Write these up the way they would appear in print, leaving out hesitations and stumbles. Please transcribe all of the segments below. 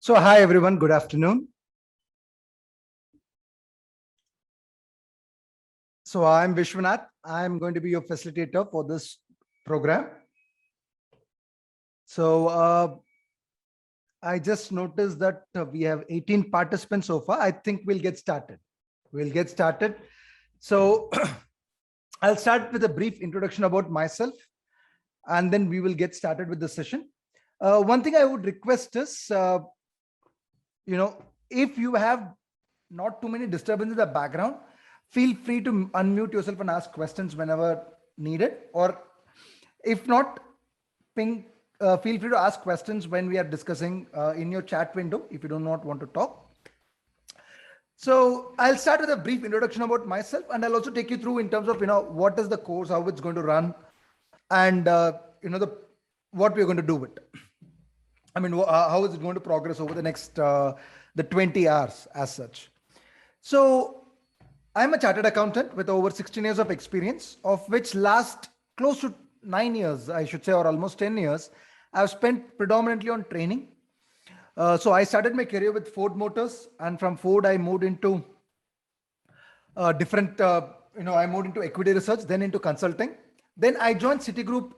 So hi everyone, good afternoon. So I'm Vishwanath. I'm going to be your facilitator for this program. So I just noticed that we have 18 participants so far. I think we'll get started. So I'll start with a brief introduction about myself, and then we will get started with the session. One thing I would request is, if you have not too many disturbances in the background, feel free to unmute yourself and ask questions whenever needed, or if not, feel free to ask questions when we are discussing in your chat window if you do not want to talk. So I'll start with a brief introduction about myself, and I'll also take you through in terms of what is the course, how it's going to run, and what we're going to do with it. I mean, how is it going to progress over the next the 20 hours as such. So I'm a chartered accountant with over 16 years of experience, of which last close to 9 years, I should say, or almost 10 years, I've spent predominantly on training. So I started my career with Ford Motors, and from Ford, I moved into I moved into equity research, then into consulting. Then I joined Citigroup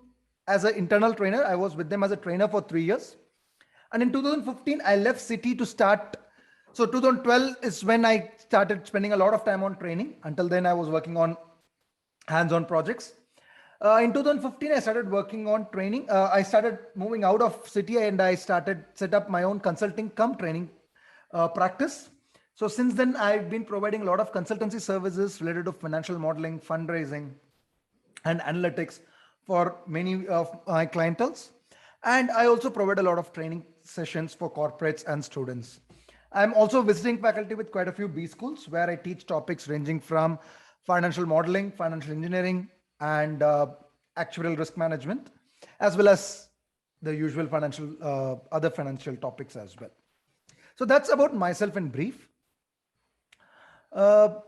as an internal trainer. I was with them as a trainer for 3 years. And in 2015, I left Citi to start. So 2012 is when I started spending a lot of time on training. Until then, I was working on hands-on projects. In 2015, I started working on training. I started moving out of Citi, and I set up my own consulting cum training practice. So since then, I've been providing a lot of consultancy services related to financial modeling, fundraising, and analytics for many of my clientels. And I also provide a lot of training sessions for corporates and students. I'm also visiting faculty with quite a few B schools where I teach topics ranging from financial modeling, financial engineering, and actuarial risk management, as well as the usual other financial topics as well. So that's about myself in brief. Let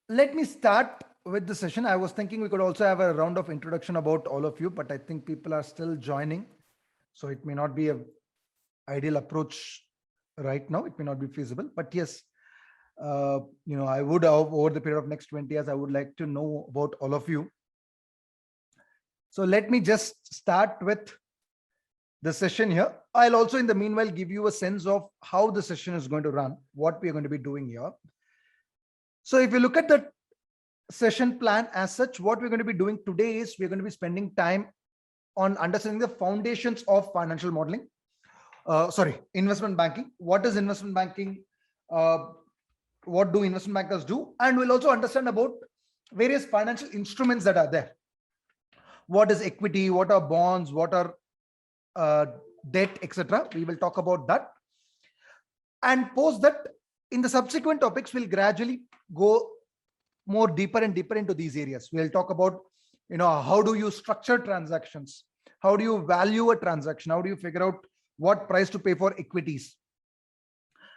me start with the session. I was thinking we could also have a round of introduction about all of you, but I think people are still joining. So it may not be an ideal approach right now. It may not be feasible, but yes, I would, over the period of next 20 years, I would like to know about all of you. So let me just start with the session here. I'll also in the meanwhile give you a sense of how the session is going to run, what we are going to be doing here. So if you look at the session plan as such, what we're going to be doing today is we're going to be spending time on understanding the foundations of financial modeling. Investment banking. What is investment banking? What do investment bankers do? And we'll also understand about various financial instruments that are there. What is equity? What are bonds? What are debt, etc. We will talk about that. And post that, in the subsequent topics, we'll gradually go more deeper and deeper into these areas. We'll talk about, how do you structure transactions? How do you value a transaction? How do you figure out what price to pay for equities?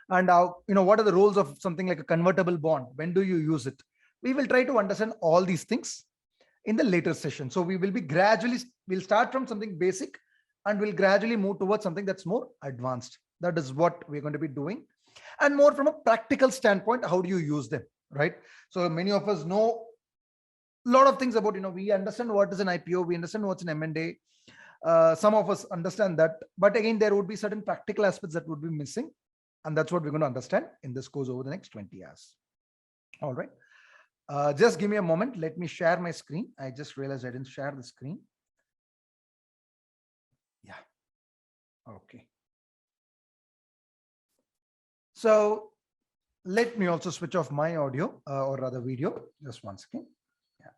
And what are the roles of something like a convertible bond? When do you use it? We will try to understand all these things in the later session. So we'll start from something basic and we'll gradually move towards something that's more advanced. That is what we're going to be doing. And more from a practical standpoint, how do you use them, right? So many of us know a lot of things about, we understand what is an IPO, we understand what's an M&A. Some of us understand that, but again, there would be certain practical aspects that would be missing. And that's what we're going to understand in this course over the next 20 hours. All right. Just give me a moment. Let me share my screen. I just realized I didn't share the screen. Yeah. Okay. So let me also switch off my audio or rather video. Just one second. Yeah.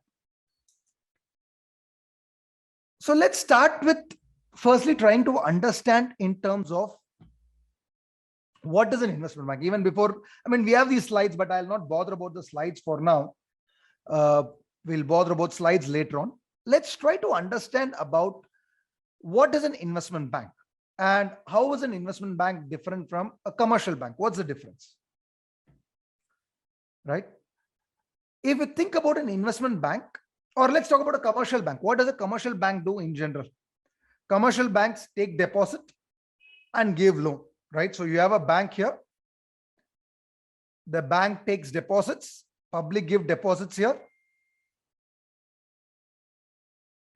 So let's start with firstly trying to understand in terms of what is an investment bank. Even before, we have these slides, but I'll not bother about the slides for now. We'll bother about slides later on. Let's try to understand about what is an investment bank and how is an investment bank different from a commercial bank. What's the difference? Right? If you think about an investment bank, or let's talk about a commercial bank. What does a commercial bank do in general? Commercial banks take deposit and gave loan, right? So you have a bank here. The bank takes deposits, public give deposits here,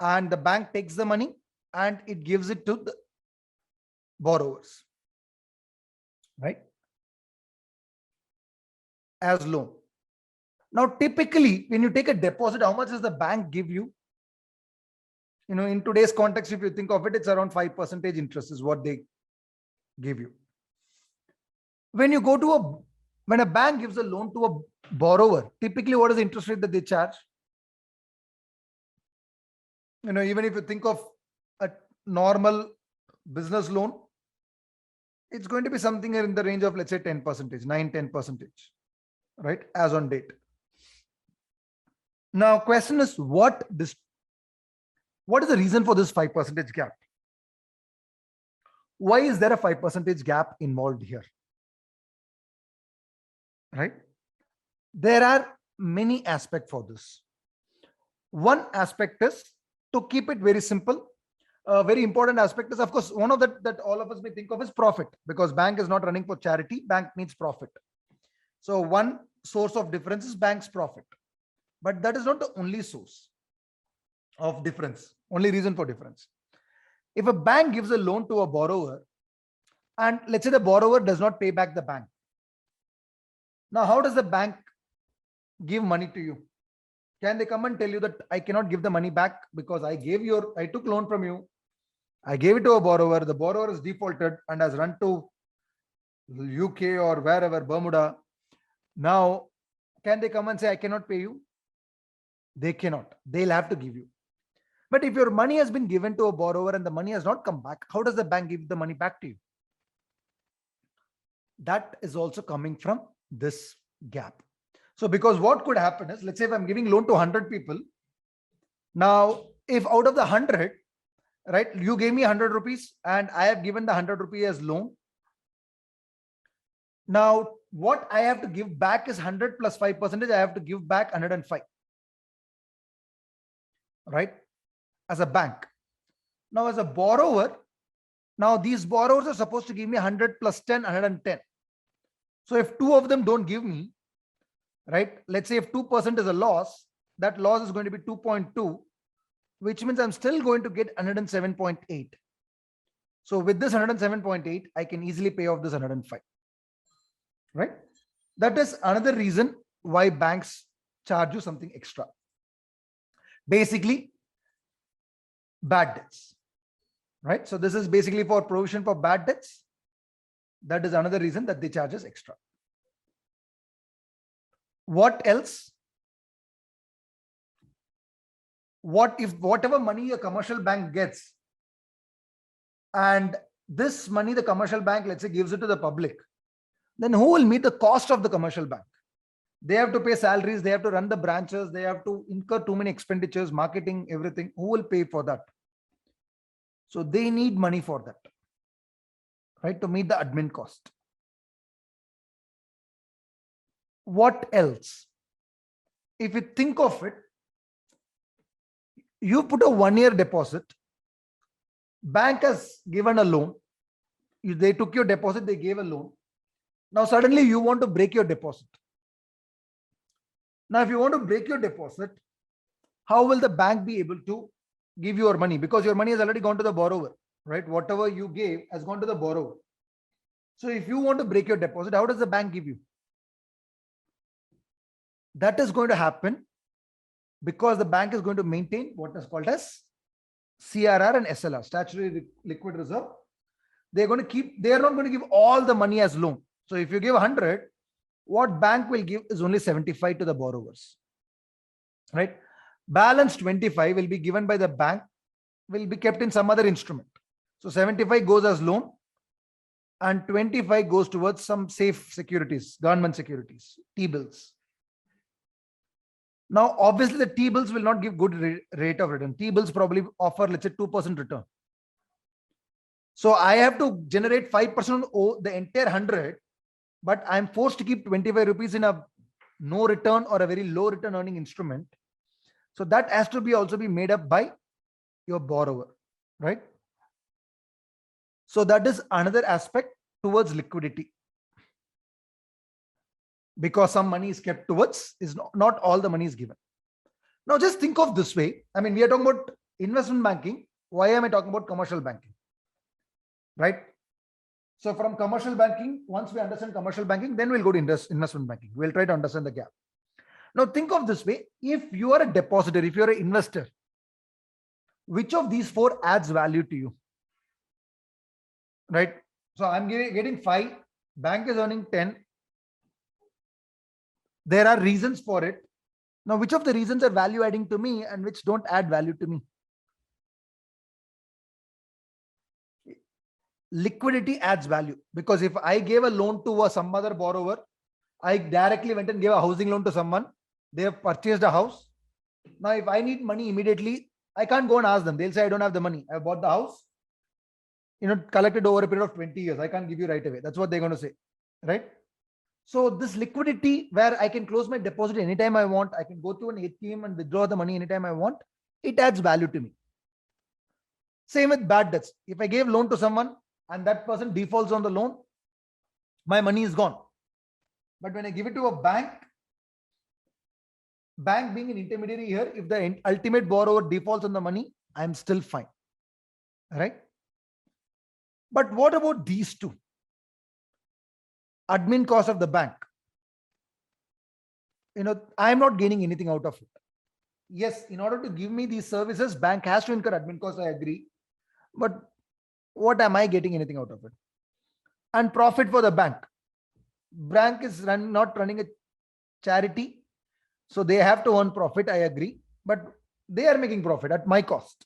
and the bank takes the money and it gives it to the borrowers, right, as loan. Now, typically, when you take a deposit, how much does the bank give you? In today's context, if you think of it, it's around 5% interest is what they give you. When a bank gives a loan to a borrower, typically what is the interest rate that they charge? Even if you think of a normal business loan, it's going to be something in the range of, let's say, 10%, 9-10%, right, as on date. Now, question is, what is the reason for this 5% gap? Why is there a 5% gap involved here? Right? There are many aspects for this. One aspect is, to keep it very simple, a very important aspect is, of course, one of that all of us may think of is profit, because bank is not running for charity, bank needs profit. So one source of difference is bank's profit. But that is not the only source of difference, only reason for difference. If a bank gives a loan to a borrower, and let's say the borrower does not pay back the bank. Now, how does the bank give money to you? Can they come and tell you that I cannot give the money back because I took loan from you, I gave it to a borrower, the borrower is defaulted and has run to UK or wherever, Bermuda. Now, can they come and say, I cannot pay you? They cannot. They'll have to give you. But if your money has been given to a borrower and the money has not come back, how does the bank give the money back to you? That is also coming from this gap. So because what could happen is, let's say if I'm giving loan to 100 people, now if out of the 100, right, you gave me 100 rupees and I have given the 100 rupees as loan. Now what I have to give back is 100 plus 5%. I have to give back 105, right, as a bank. Now as a borrower, now these borrowers are supposed to give me 100 plus 10, 110. So if two of them don't give me, right, let's say if 2% is a loss, that loss is going to be 2.2, which means I'm still going to get 107.8. So with this 107.8, I can easily pay off this 105, right? That is another reason why banks charge you something extra. Basically, bad debts, right? So this is basically for provision for bad debts. That is another reason that they charge us extra. What else? What if whatever money a commercial bank gets, and this money the commercial bank, let's say, gives it to the public, then who will meet the cost of the commercial bank? They have to pay salaries, they have to run the branches, they have to incur too many expenditures, marketing, everything. Who will pay for that? So they need money for that, right, to meet the admin cost. What else? If you think of it, you put a 1-year deposit, bank has given a loan, they took your deposit, they gave a loan. Now suddenly you want to break your deposit. Now if you want to break your deposit, how will the bank be able to give you your money? Because your money has already gone to the borrower, right? Whatever you gave has gone to the borrower. So if you want to break your deposit, how does the bank give you? That is going to happen because the bank is going to maintain what is called as CRR and SLR, statutory liquid reserve. They are not going to give all the money as loan. So if you give 100, what bank will give is only 75 to the borrowers, right? Balance 25 will be given by the bank, will be kept in some other instrument. So 75 goes as loan and 25 goes towards some safe securities, government securities, T-bills. Now, obviously, the T-bills will not give good rate of return. T-bills probably offer, let's say, 2% return. So I have to generate 5% on the entire 100, but I'm forced to keep 25 rupees in a no return or a very low return earning instrument. So that has to be also be made up by your borrower, right? So that is another aspect towards liquidity, because some money is kept towards, is not all the money is given. Now just think of this way. I mean, we are talking about investment banking. Why am I talking about commercial banking? Right? So from commercial banking, once we understand commercial banking, then we'll go to investment banking. We'll try to understand the gap. Now think of this way. If you are a depositor, if you're an investor, which of these four adds value to you? Right? So I'm getting 5, bank is earning 10. There are reasons for it. Now, which of the reasons are value adding to me and which don't add value to me? Liquidity adds value, because if I gave a loan to some other borrower, I directly went and gave a housing loan to someone, they have purchased a house. Now, if I need money immediately, I can't go and ask them. They'll say, I don't have the money. I bought the house, collected over a period of 20 years. I can't give you right away. That's what they're going to say, right? So this liquidity, where I can close my deposit anytime I want, I can go to an ATM and withdraw the money anytime I want, it adds value to me. Same with bad debts. If I gave loan to someone and that person defaults on the loan, my money is gone. But when I give it to a bank being an intermediary here, if the ultimate borrower defaults on the money, I'm still fine. Right? But what about these two? Admin cost of the bank. I'm not gaining anything out of it. Yes, in order to give me these services, bank has to incur admin costs, I agree. But what am I getting anything out of it? And profit for the bank. Bank is not running a charity, so they have to earn profit, I agree. But they are making profit at my cost,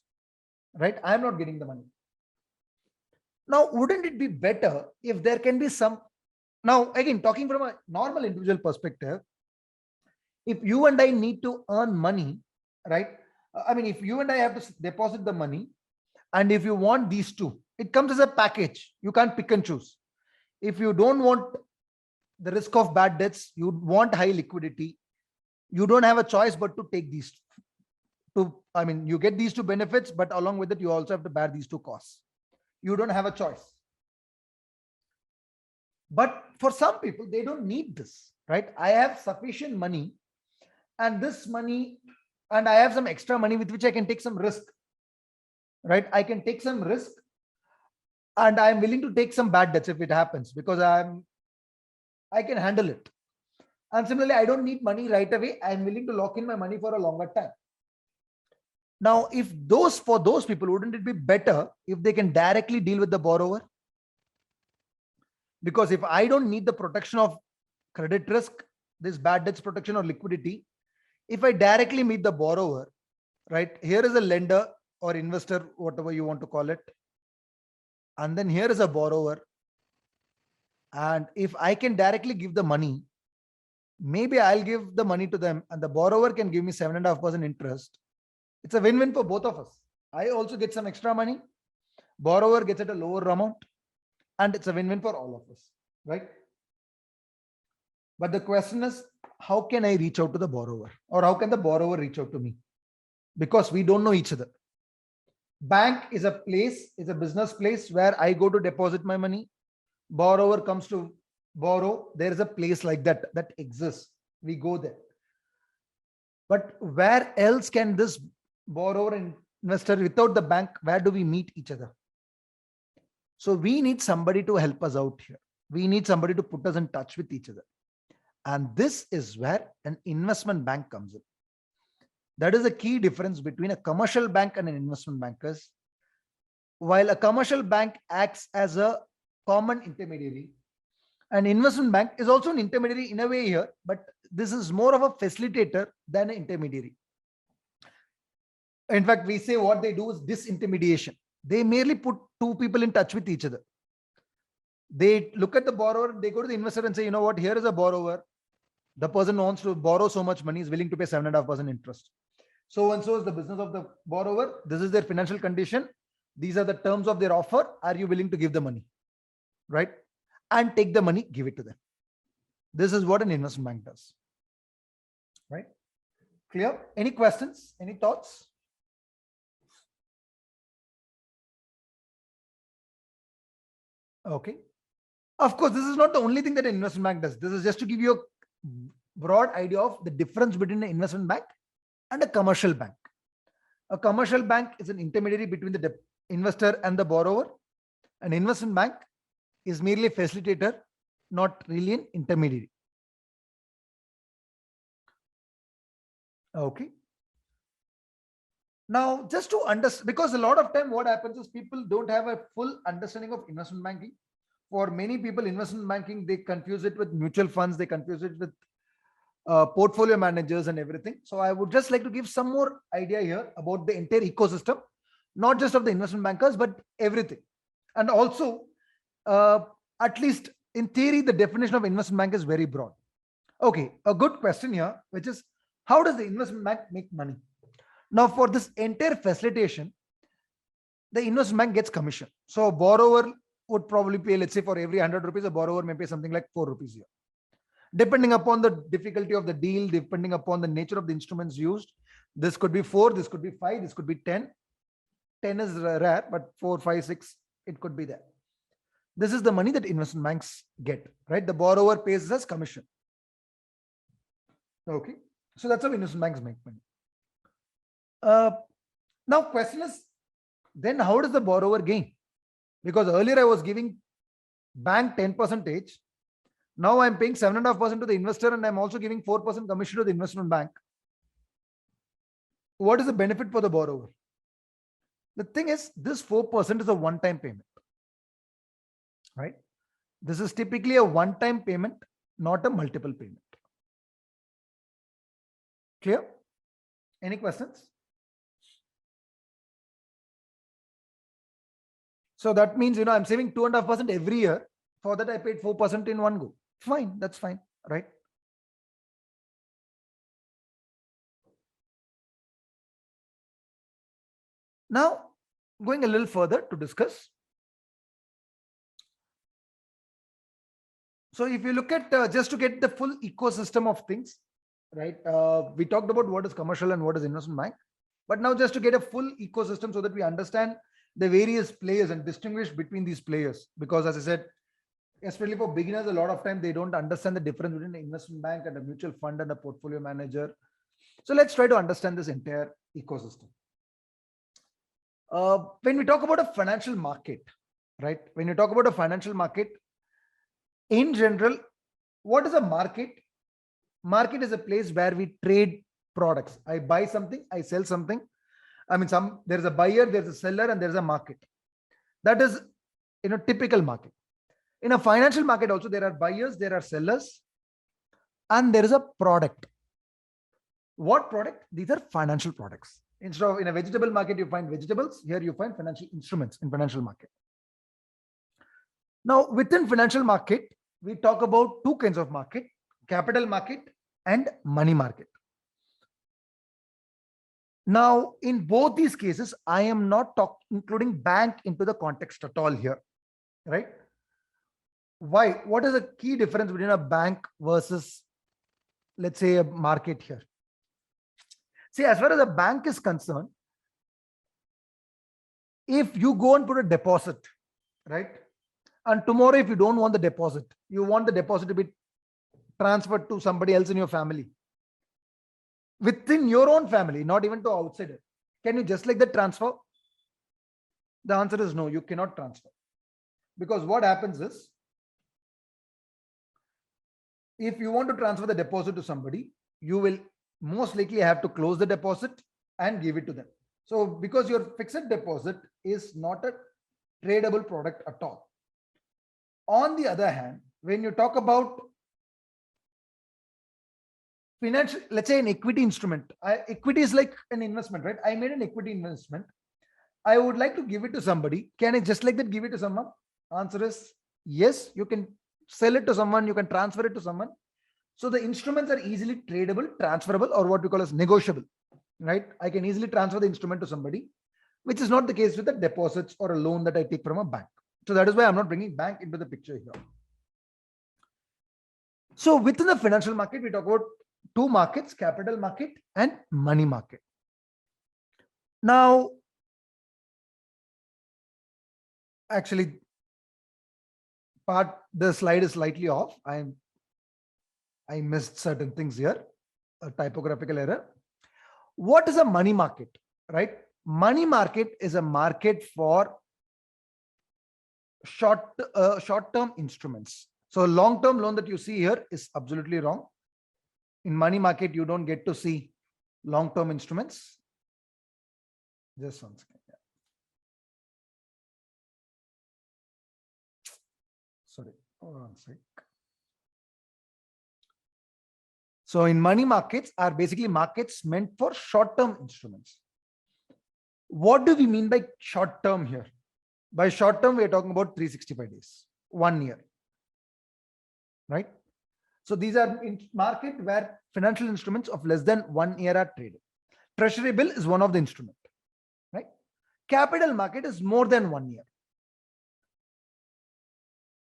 right? I'm not getting the money. Now, wouldn't it be better if there can be some... Now, again, talking from a normal individual perspective, if you and I need to earn money, right? I mean, if you and I have to deposit the money, and if you want these two, it comes as a package. You can't pick and choose. If you don't want the risk of bad debts, you want high liquidity, you don't have a choice but to take these two. I mean, you get these two benefits, but along with it, you also have to bear these two costs. You don't have a choice. But for some people, they don't need this, right? I have sufficient money, and this money, and I have some extra money with which I can take some risk, right? I can take some risk, and I'm willing to take some bad debts if it happens, because I can handle it. And similarly, I don't need money right away. I'm willing to lock in my money for a longer time. Now, for those people, wouldn't it be better if they can directly deal with the borrower? Because if I don't need the protection of credit risk, this bad debts protection or liquidity, if I directly meet the borrower, right? Here is a lender or investor, whatever you want to call it. And then here is a borrower. And if I can directly give the money, maybe I'll give the money to them and the borrower can give me 7.5% interest. It's a win-win for both of us. I also get some extra money. Borrower gets at a lower amount, and it's a win-win for all of us, right? But the question is, how can I reach out to the borrower, or how can the borrower reach out to me? Because we don't know each other. Bank is a business place where I go to deposit my money. Borrower comes to borrow. There is a place like that exists. We go there. But where else can this borrower and investor, without the bank, where do we meet each other? So we need somebody to help us out here. We need somebody to put us in touch with each other. And this is where an investment bank comes in. That is a key difference between a commercial bank and an investment bankers. While a commercial bank acts as a common intermediary, an investment bank is also an intermediary in a way here, but this is more of a facilitator than an intermediary. In fact, we say what they do is disintermediation. They merely put two people in touch with each other. They look at the borrower, they go to the investor and say, you know what, here is a borrower. The person wants to borrow so much money, is willing to pay 7.5% interest. So and so is the business of the borrower. This is their financial condition. These are the terms of their offer. Are you willing to give the money? Right? And take the money, give it to them. This is what an investment bank does. Right? Clear? Any questions? Any thoughts? Okay. Of course, this is not the only thing that an investment bank does. This is just to give you a broad idea of the difference between an investment bank and a commercial bank. A commercial bank is an intermediary between the investor and the borrower. An investment bank is merely a facilitator, not really an intermediary. Okay. Now, just to understand, because a lot of time what happens is people don't have a full understanding of investment banking. For many people, investment banking, they confuse it with mutual funds, they confuse it with portfolio managers and everything. So I would just like to give some more idea here about the entire ecosystem, not just of the investment bankers, but everything. And also, uh, at least in theory, the definition of investment bank is very broad. Okay, a good question here, which is how does the investment bank make money? Now, for this entire facilitation, the investment bank gets commission. So a borrower would probably pay, let's say for every 100 rupees, a borrower may pay something like 4 rupees here. Depending upon the difficulty of the deal, depending upon the nature of the instruments used, this could be 4, this could be 5, this could be 10. 10 is rare, but 4, 5, 6, it could be there. This is the money that investment banks get, right? The borrower pays us commission. Okay. So that's how investment banks make money. Now question is, then how does the borrower gain? Because earlier I was giving bank 10%. Now I'm paying 7.5% to the investor and I'm also giving 4% commission to the investment bank. What is the benefit for the borrower? The thing is, this 4% is a one-time payment, right? This is typically a one-time payment, not a multiple payment. Clear? Any questions? So that means, I'm saving 2.5% every year. For that, I paid 4% in one go. Fine, that's fine, right? Now, going a little further to discuss. So if you look at, just to get the full ecosystem of things, right? We talked about what is commercial and what is investment bank. But now just to get a full ecosystem so that we understand the various players and distinguish between these players. Because as I said, especially for beginners, a lot of time they don't understand the difference between an investment bank and a mutual fund and a portfolio manager. So let's try to understand this entire ecosystem. When we talk about a financial market, right? When you talk about a financial market, in general, what is a market? Market is a place where we trade products. I buy something, I sell something. I mean, there's a buyer, there's a seller, and there's a market. That is, typical market. In a financial market also, there are buyers, there are sellers, and there is a product. What product? These are financial products. Instead of in a vegetable market, you find vegetables. Here you find financial instruments in financial market. Now, within financial market, we talk about two kinds of market: capital market and money market. Now, in both these cases, I am not including bank into the context at all here, right? Why? What is the key difference between a bank versus, let's say, a market here? See, as far as a bank is concerned, if you go and put a deposit, right? And tomorrow, if you don't want the deposit, you want the deposit to be transferred to somebody else in your family, within your own family, not even to outsider, can you just like that transfer? The answer is no, you cannot transfer. Because what happens is, if you want to transfer the deposit to somebody, you will most likely have to close the deposit and give it to them. So because your fixed deposit is not a tradable product at all. On the other hand, when you talk about financial, let's say an equity instrument, equity is like an investment, right? I made an equity investment. I would like to give it to somebody. Can I just like that give it to someone? Answer is yes, you can sell it to someone, you can transfer it to someone. So the instruments are easily tradable, transferable, or what we call as negotiable, right? I can easily transfer the instrument to somebody, which is not the case with the deposits or a loan that I take from a bank. So that is why I'm not bringing bank into the picture here. So within the financial market, we talk about two markets: capital market and money market. Now, actually, the slide is slightly off. I missed certain things here, a typographical error. What is a money market, right? Money market is a market for short-term instruments. So a long-term loan that you see here is absolutely wrong. In money market, you don't get to see long-term instruments. Just one second. Sorry, hold on a sec. So in money markets are basically markets meant for short-term instruments. What do we mean by short-term here? By short-term, we are talking about 365 days, 1 year, right? So these are in market where financial instruments of less than 1 year are traded. Treasury bill is one of the instrument, right? Capital market is more than 1 year.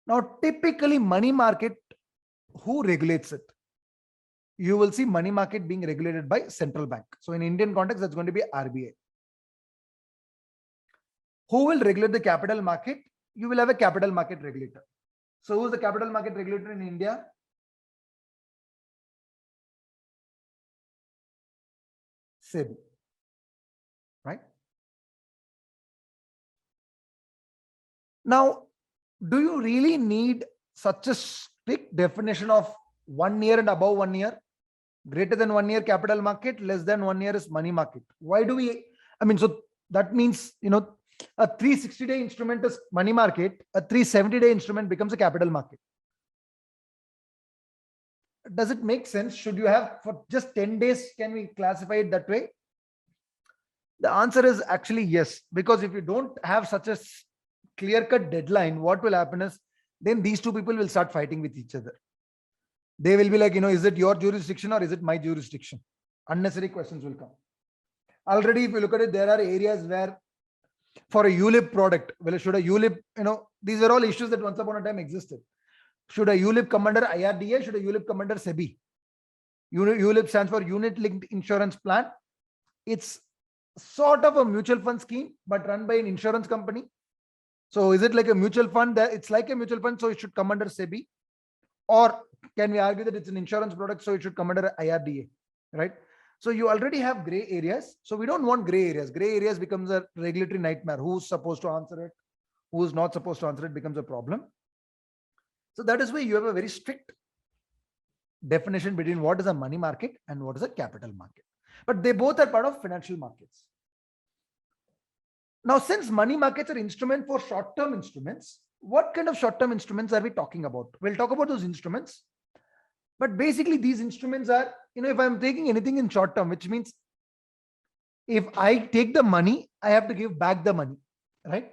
Now, typically money market, who regulates it? You will see money market being regulated by central bank. So in Indian context, that's going to be RBI. Who will regulate the capital market? You will have a capital market regulator. So who's the capital market regulator in India? SEBI, right? Now, do you really need such a strict definition of 1 year and above 1 year? Greater than 1 year capital market, less than 1 year is money market. Why do we, so that means, a 360-day instrument is money market, a 370-day instrument becomes a capital market. Does it make sense? Should you have for just 10 days, can we classify it that way? The answer is actually yes, because if you don't have such a clear-cut deadline, what will happen is then these two people will start fighting with each other. They will be like, is it your jurisdiction or is it my jurisdiction? Unnecessary questions will come. Already, if you look at it, there are areas where for a ULIP product, well, should a ULIP, these are all issues that once upon a time existed. Should a ULIP come under IRDA? Should a ULIP come under SEBI? ULIP stands for Unit Linked Insurance Plan. It's sort of a mutual fund scheme, but run by an insurance company. So is it like a mutual fund? It's like a mutual fund, so it should come under SEBI. Or can we argue that it's an insurance product, so it should come under IRDA, right? So you already have gray areas. So we don't want gray areas. Gray areas becomes a regulatory nightmare. Who's supposed to answer it? Who's not supposed to answer it becomes a problem. So that is why you have a very strict definition between what is a money market and what is a capital market. But they both are part of financial markets. Now, since money markets are instrument for short-term instruments, what kind of short-term instruments are we talking about? We'll talk about those instruments. But basically, these instruments are, if I'm taking anything in short term, which means if I take the money, I have to give back the money, right?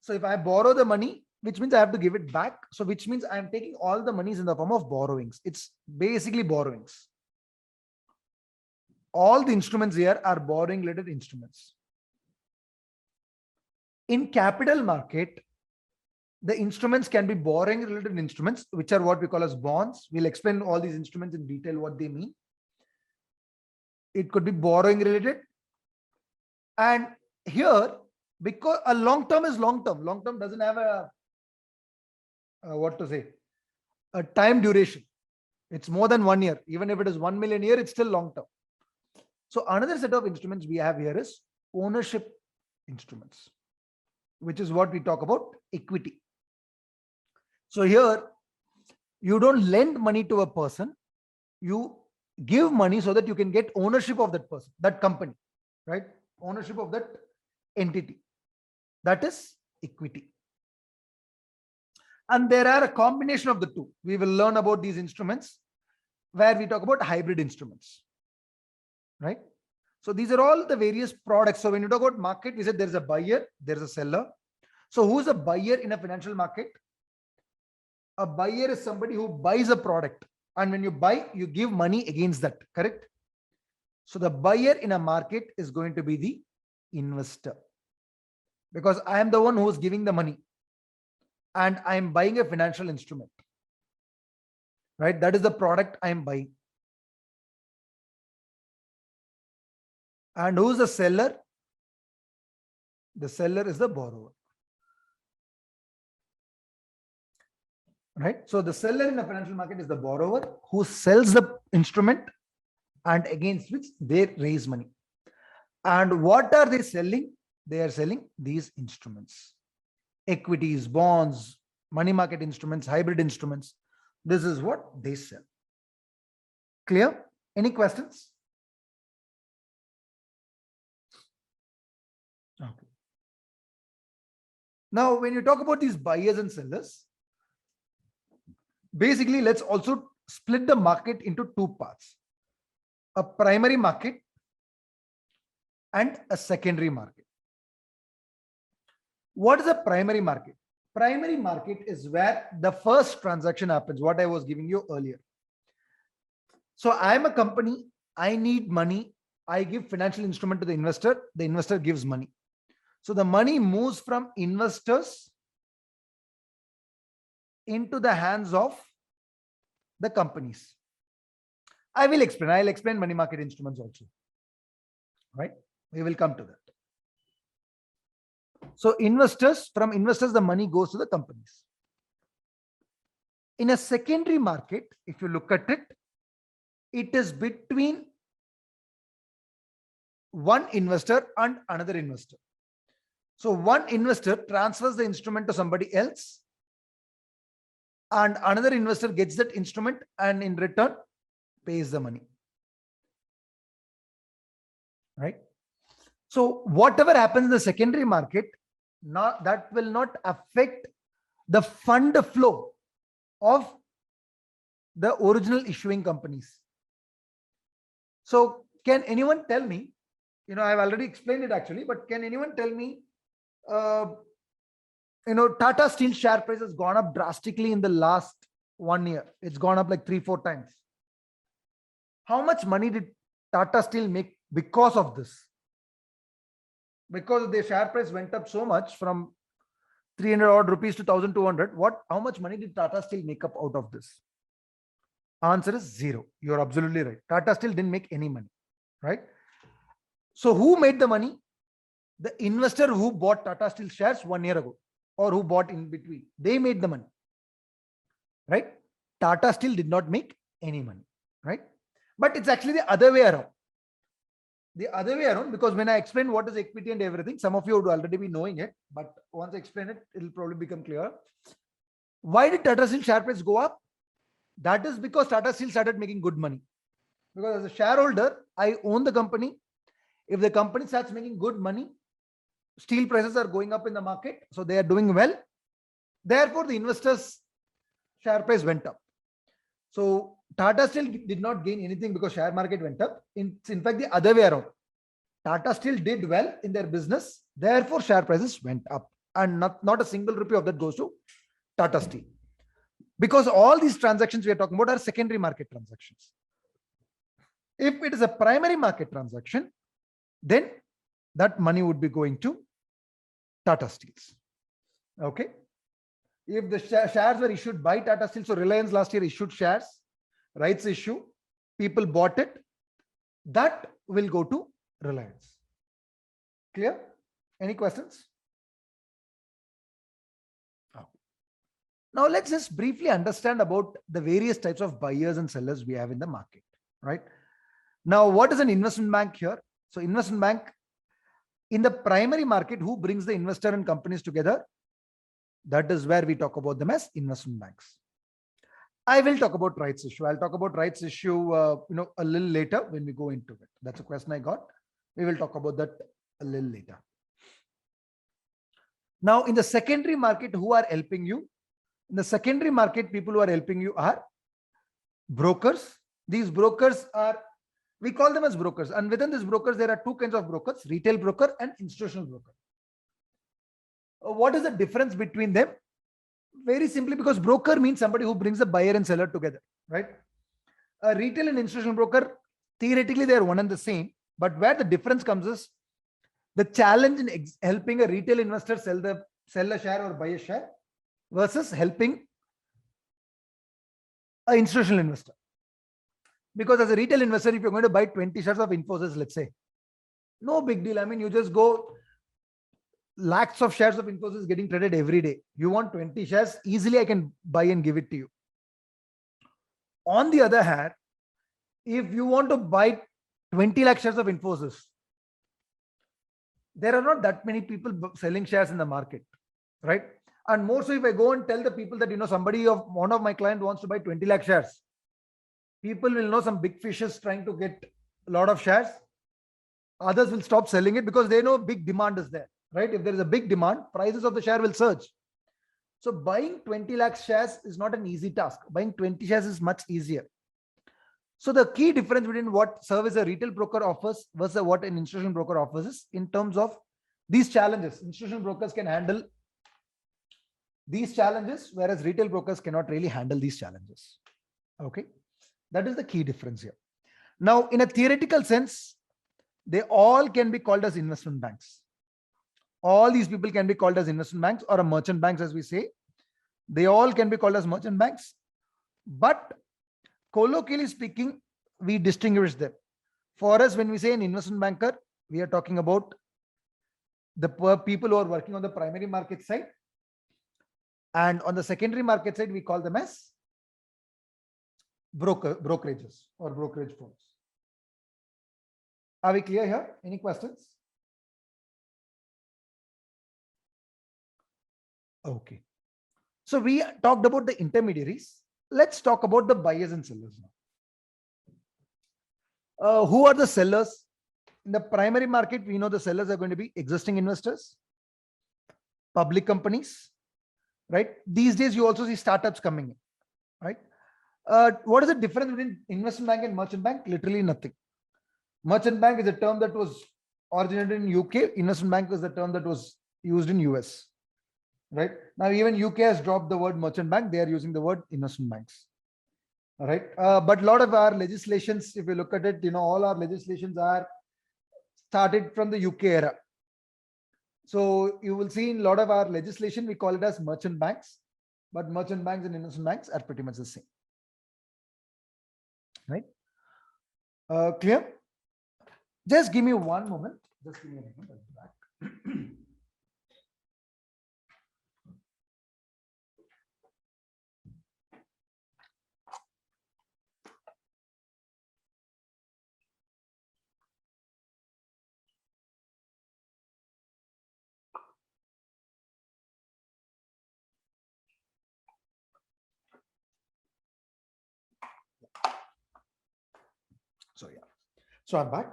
So if I borrow the money, which means I have to give it back. So which means I'm taking all the monies in the form of borrowings. It's basically borrowings. All the instruments here are borrowing related instruments. In capital market, the instruments can be borrowing related instruments, which are what we call as bonds. We'll explain all these instruments in detail, what they mean. It could be borrowing related. And here, because a long term is long term. Long term doesn't have a time duration. It's more than 1 year. Even if it is 1 million year, it's still long term. So another set of instruments we have here is ownership instruments, which is what we talk about equity. So here, you don't lend money to a person. You give money so that you can get ownership of that person, that company, right? Ownership of that entity. That is equity. And there are a combination of the two. We will learn about these instruments where we talk about hybrid instruments, right? So these are all the various products. So when you talk about market, we said there's a buyer, there's a seller. So who's a buyer in a financial market? A buyer is somebody who buys a product. And when you buy, you give money against that, correct? So the buyer in a market is going to be the investor. Because I am the one who is giving the money. And I am buying a financial instrument. Right? That is the product I am buying. And who is the seller? The seller is the borrower. right? So the seller in the financial market is the borrower who sells the instrument and against which they raise money. And what are they selling? They are selling these instruments: equities, bonds, money market instruments, hybrid instruments. This is what they sell. Clear? Any questions? Okay. Now, when you talk about these buyers and sellers, basically, let's also split the market into two parts: a primary market and a secondary market. What is a primary market? Primary market is where the first transaction happens, what I was giving you earlier. So I'm a company, I need money, I give financial instrument to the investor gives money. So the money moves from investors into the hands of the companies. I'll explain money market instruments also, right? We will come to that. So from investors, the money goes to the companies. In a secondary market, if you look at it, it is between one investor and another investor. So one investor transfers the instrument to somebody else, and another investor gets that instrument and in return pays the money, right? So whatever happens in the secondary market, that will not affect the fund flow of the original issuing companies. So can anyone tell me, I've already explained it actually, but can anyone tell me, Tata Steel share price has gone up drastically in the last 1 year. It's gone up like 3-4 times. How much money did Tata Steel make because of this? Because the share price went up so much from 300 odd rupees to 1200. How much money did Tata Steel make up out of this? Answer is zero. You're absolutely right. Tata Steel didn't make any money, right? So who made the money? The investor who bought Tata Steel shares 1 year ago, or who bought in between. They made the money, right? Tata Steel did not make any money, right? But it's actually the other way around. Because when I explain what is equity and everything, some of you would already be knowing it, but once I explain it, it'll probably become clear. Why did Tata Steel share price go up? That is because Tata Steel started making good money. Because as a shareholder, I own the company. If the company starts making good money, steel prices are going up in the market, so they are doing well. Therefore, the investors' share price went up. So Tata Steel did not gain anything because share market went up. In fact, the other way around. Tata Steel did well in their business, therefore share prices went up, and not a single rupee of that goes to Tata Steel. Because all these transactions we are talking about are secondary market transactions. If it is a primary market transaction, then that money would be going to Tata Steels. Okay. If the shares were issued by Tata Steel, so Reliance last year issued shares, rights issue, people bought it, that will go to Reliance. Clear? Any questions? Now let's just briefly understand about the various types of buyers and sellers we have in the market, right? Now, what is an investment bank here? So investment bank in the primary market, who brings the investor and companies together? That is where we talk about them as investment banks. I will talk about rights issue. I'll talk about rights issue, a little later when we go into it. That's a question I got. We will talk about that a little later. Now, in the secondary market, who are helping you? In the secondary market, people who are helping you are brokers. These brokers we call them as brokers. And within these brokers, there are two kinds of brokers: retail broker and institutional broker. What is the difference between them? Very simply, because broker means somebody who brings the buyer and seller together, right? A retail and institutional broker, theoretically, they are one and the same. But where the difference comes is the challenge in helping a retail investor sell a share or buy a share versus helping an institutional investor. Because as a retail investor, if you're going to buy 20 shares of Infosys, let's say, no big deal. I mean, you just go lakhs of shares of Infosys getting traded every day. You want 20 shares, easily I can buy and give it to you. On the other hand, if you want to buy 20 lakh shares of Infosys, there are not that many people selling shares in the market, right? And more so if I go and tell the people that, one of my client wants to buy 20 lakh shares, people will know some big fishes trying to get a lot of shares. Others will stop selling it because they know big demand is there, right? If there is a big demand, prices of the share will surge. So buying 20 lakh shares is not an easy task. Buying 20 shares is much easier. So the key difference between what service a retail broker offers versus what an institutional broker offers is in terms of these challenges. Institutional brokers can handle these challenges, whereas retail brokers cannot really handle these challenges. Okay, that is the key difference here. Now, in a theoretical sense, they all can be called as investment banks. All these people can be called as investment banks or a merchant banks, as we say. They all can be called as merchant banks. But colloquially speaking, we distinguish them. For us, when we say an investment banker, we are talking about the people who are working on the primary market side. And on the secondary market side, we call them as brokerages or brokerage firms. Are we clear here? Any questions? Okay. So we talked about the intermediaries. Let's talk about the buyers and sellers now. Who are the sellers? In the primary market, we know the sellers are going to be existing investors, public companies, right? These days, you also see startups coming in, right? What is the difference between investment bank and merchant bank? Literally nothing. Merchant bank is a term that was originated in UK. Investment bank is the term that was used in US, right? Now, even UK has dropped the word merchant bank. They are using the word investment banks. All right. But a lot of our legislations, if you look at it, all our legislations are started from the UK era. So you will see in a lot of our legislation, we call it as merchant banks, but merchant banks and investment banks are pretty much the same. Right? Clear? Just give me one moment. Just give me a moment. I'll be back. So yeah. So I'm back.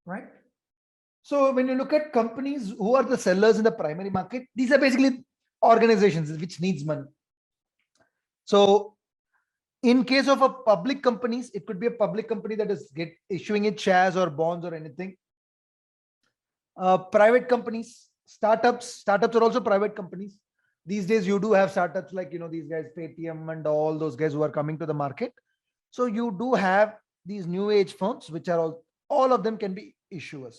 Right? So when you look at companies who are the sellers in the primary market, these are basically organizations which needs money. So in case of a public companies, it could be a public company that is issuing its shares or bonds or anything. Private companies, startups are also private companies. These days you do have startups like, these guys, Paytm and all those guys who are coming to the market. So you do have these new age firms, which are all of them can be issuers.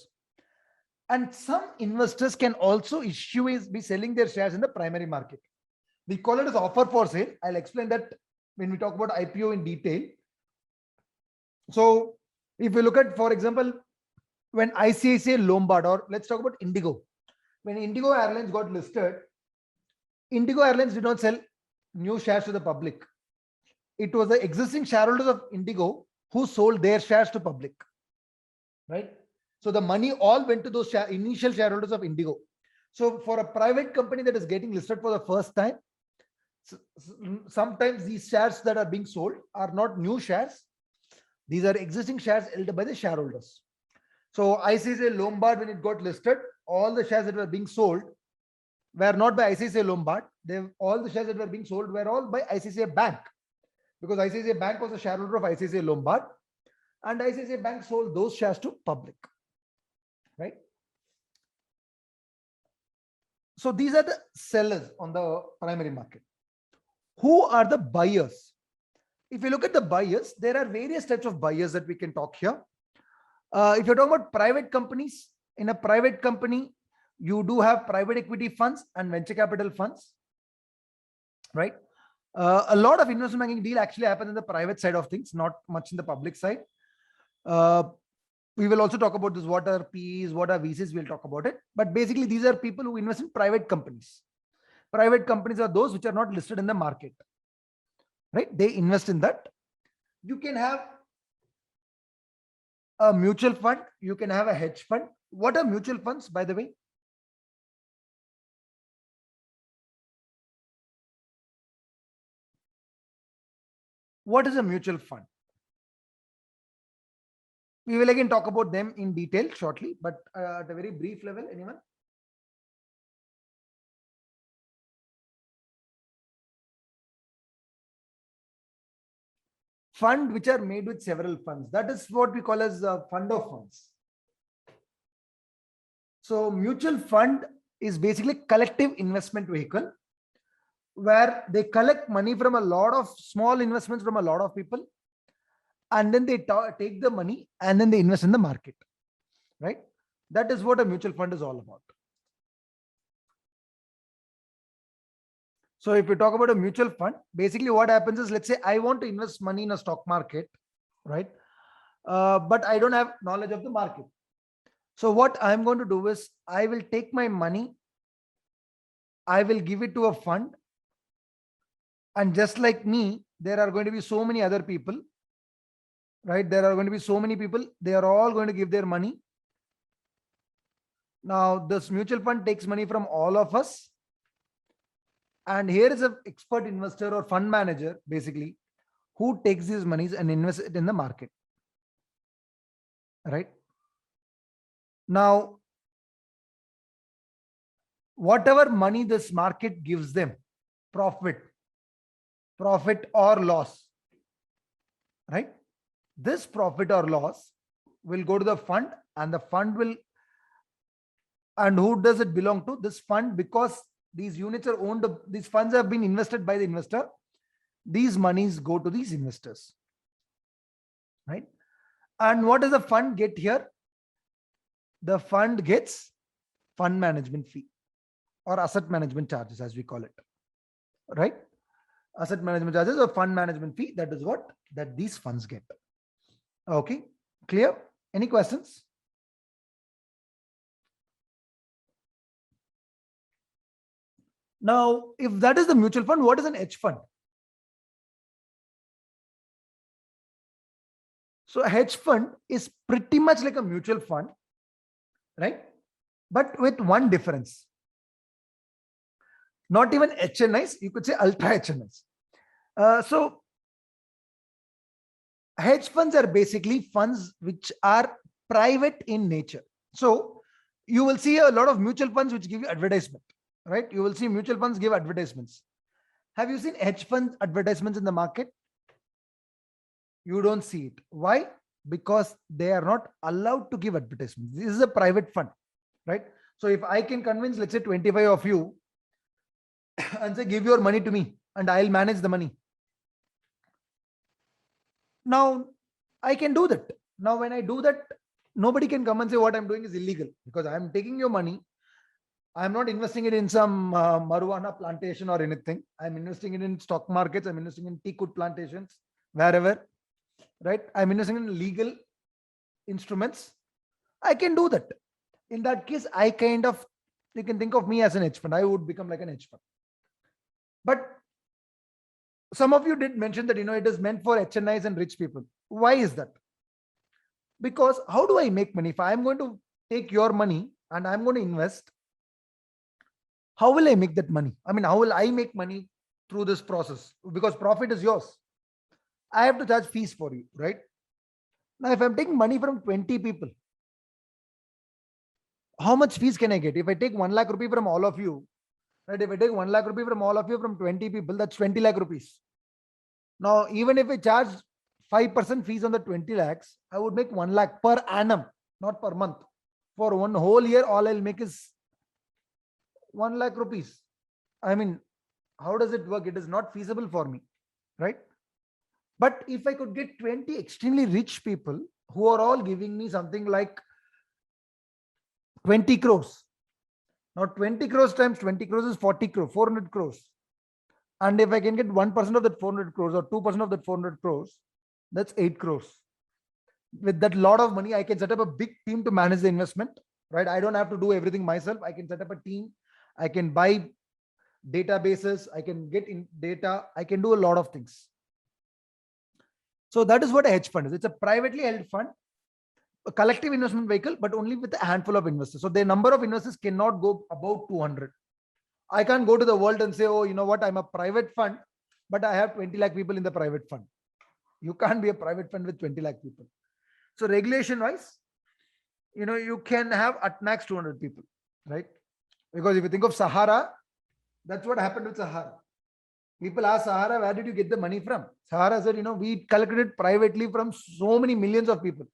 And some investors can also be selling their shares in the primary market. We call it as offer for sale. I'll explain that when we talk about IPO in detail. So if you look at, for example, when ICICI Lombard, or let's talk about Indigo. When Indigo Airlines got listed, Indigo Airlines did not sell new shares to the public. It was the existing shareholders of Indigo who sold their shares to public, right? So the money all went to those initial shareholders of Indigo. So for a private company that is getting listed for the first time, sometimes these shares that are being sold are not new shares. These are existing shares held by the shareholders. So ICICI Lombard, when it got listed, all the shares that were being sold were not by ICICI Lombard. All the shares that were being sold were all by ICICI Bank, because ICICI Bank was a shareholder of ICICI Lombard, and ICICI Bank sold those shares to public, right? So these are the sellers on the primary market. Who are the buyers? If you look at the buyers, there are various types of buyers that we can talk here. If you're talking about private companies, in a private company, you do have private equity funds and venture capital funds, right? A lot of investment banking deal actually happens in the private side of things, not much in the public side. We will also talk about this. What are PEs? What are VCs? We'll talk about it. But basically, these are people who invest in private companies. Private companies are those which are not listed in the market, right? They invest in that. You can have a mutual fund. You can have a hedge fund. What are mutual funds, by the way? What is a mutual fund? We will again talk about them in detail shortly, but at a very brief level, anyone? Fund which are made with several funds. That is what we call as a fund of funds. So mutual fund is basically collective investment vehicle where they collect money from a lot of small investments from a lot of people, and then they take the money and then they invest in the market, right? That is what a mutual fund is all about. So if we talk about a mutual fund, basically what happens is, let's say I want to invest money in a stock market, right? But I don't have knowledge of the market. So what I'm going to do is I will take my money, I will give it to a fund, and just like me, there are going to be so many other people, right? There are going to be so many people. They are all going to give their money. Now this mutual fund takes money from all of us. And here is an expert investor or fund manager, basically, who takes these monies and invests it in the market, right? Now, whatever money this market gives them, profit or loss, right? This profit or loss will go to the fund, and the fund will, and who does it belong to? This fund, because these units are owned, these funds have been invested by the investor. These monies go to these investors, right? And what does the fund get here? The fund gets fund management fee or asset management charges, as we call it, right? Asset management charges or fund management fee. That is what that these funds get. Okay, clear? Any questions? Now, if that is the mutual fund, what is an hedge fund? So a hedge fund is pretty much like a mutual fund, right? But with one difference. Not even HNIs, you could say ultra HNIs. So hedge funds are basically funds which are private in nature. So you will see a lot of mutual funds which give you advertisement, right? You will see mutual funds give advertisements. Have you seen hedge fund advertisements in the market? You don't see it. Why? Because they are not allowed to give advertisements. This is a private fund, right? So if I can convince, let's say 25 of you and say, give your money to me and I'll manage the money. Now I can do that. Now, when I do that, nobody can come and say what I'm doing is illegal, because I'm taking your money. I'm not investing it in some marijuana plantation or anything. I'm investing it in stock markets. I'm investing in teakwood plantations, wherever, right? I'm investing in legal instruments. I can do that. In that case, I kind of, you can think of me as an hedge fund. I would become like an hedge fund. But some of you did mention that, it is meant for HNIs and rich people. Why is that? Because how do I make money? If I'm going to take your money and I'm going to invest, how will I make that money? I mean, how will I make money through this process? Because profit is yours. I have to charge fees for you, right? Now, if I'm taking money from 20 people, how much fees can I get? If I take 1 lakh rupee from all of you, right? If I take 1 lakh rupee from all of you from 20 people, that's 20 lakh rupees. Now, even if I charge 5% fees on the 20 lakhs, I would make 1 lakh per annum, not per month. For one whole year, all I'll make is 1 lakh rupees. I mean, how does it work? It is not feasible for me, right? But if I could get 20 extremely rich people who are all giving me something like 20 crores. Now 20 crores times 20 crores is 40 crores, 400 crores. And if I can get 1% of that 400 crores or 2% of that 400 crores, that's 8 crores. With that lot of money, I can set up a big team to manage the investment, right? I don't have to do everything myself. I can set up a team. I can buy databases. I can get in data. I can do a lot of things. So that is what a hedge fund is. It's a privately held fund, a collective investment vehicle, but only with a handful of investors. So the number of investors cannot go above 200. I can't go to the world and say, oh, you know what, I'm a private fund, but I have 20 lakh people in the private fund. You can't be a private fund with 20 lakh people. So regulation wise, you can have at max 200 people, right? Because if you think of Sahara, that's what happened with Sahara. People ask Sahara, where did you get the money from? Sahara said, we collected it privately from so many millions of people.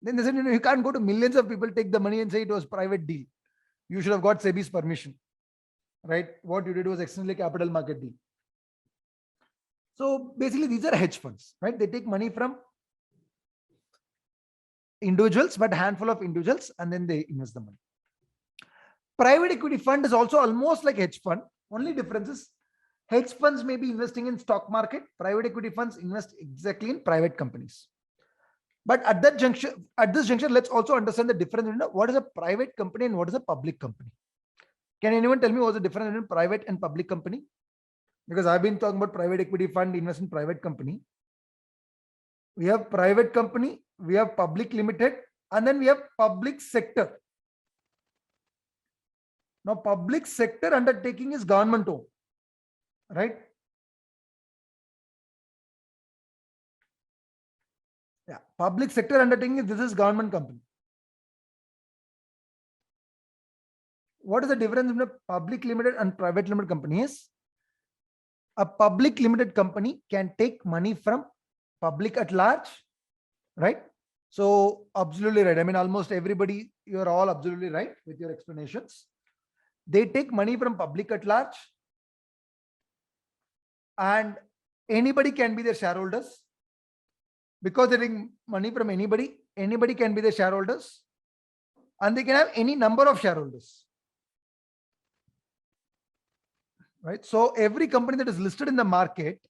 Then they said, you can't go to millions of people, take the money and say it was private deal. You should have got SEBI's permission, right? What you did was externally capital market deal. So basically these are hedge funds, right? They take money from individuals, but a handful of individuals, and then they invest the money. Private equity fund is also almost like hedge fund. Only difference is hedge funds may be investing in stock market. Private equity funds invest exactly in private companies. But at this juncture, let's also understand the difference in what is a private company and what is a public company. Can anyone tell me what's the difference between private and public company? Because I've been talking about private equity fund invest in private company. We have private company, we have public limited, and then we have public sector. Now, public sector undertaking is government owned, right? Yeah, public sector undertaking is this is government company. What is the difference between a public limited and private limited company is? A public limited company can take money from public at large, right? So absolutely right. I mean, almost everybody, you're all absolutely right with your explanations. They take money from public at large, and anybody can be their shareholders. Because they're taking money from anybody can be their shareholders, and they can have any number of shareholders, right? So every company that is listed in the market,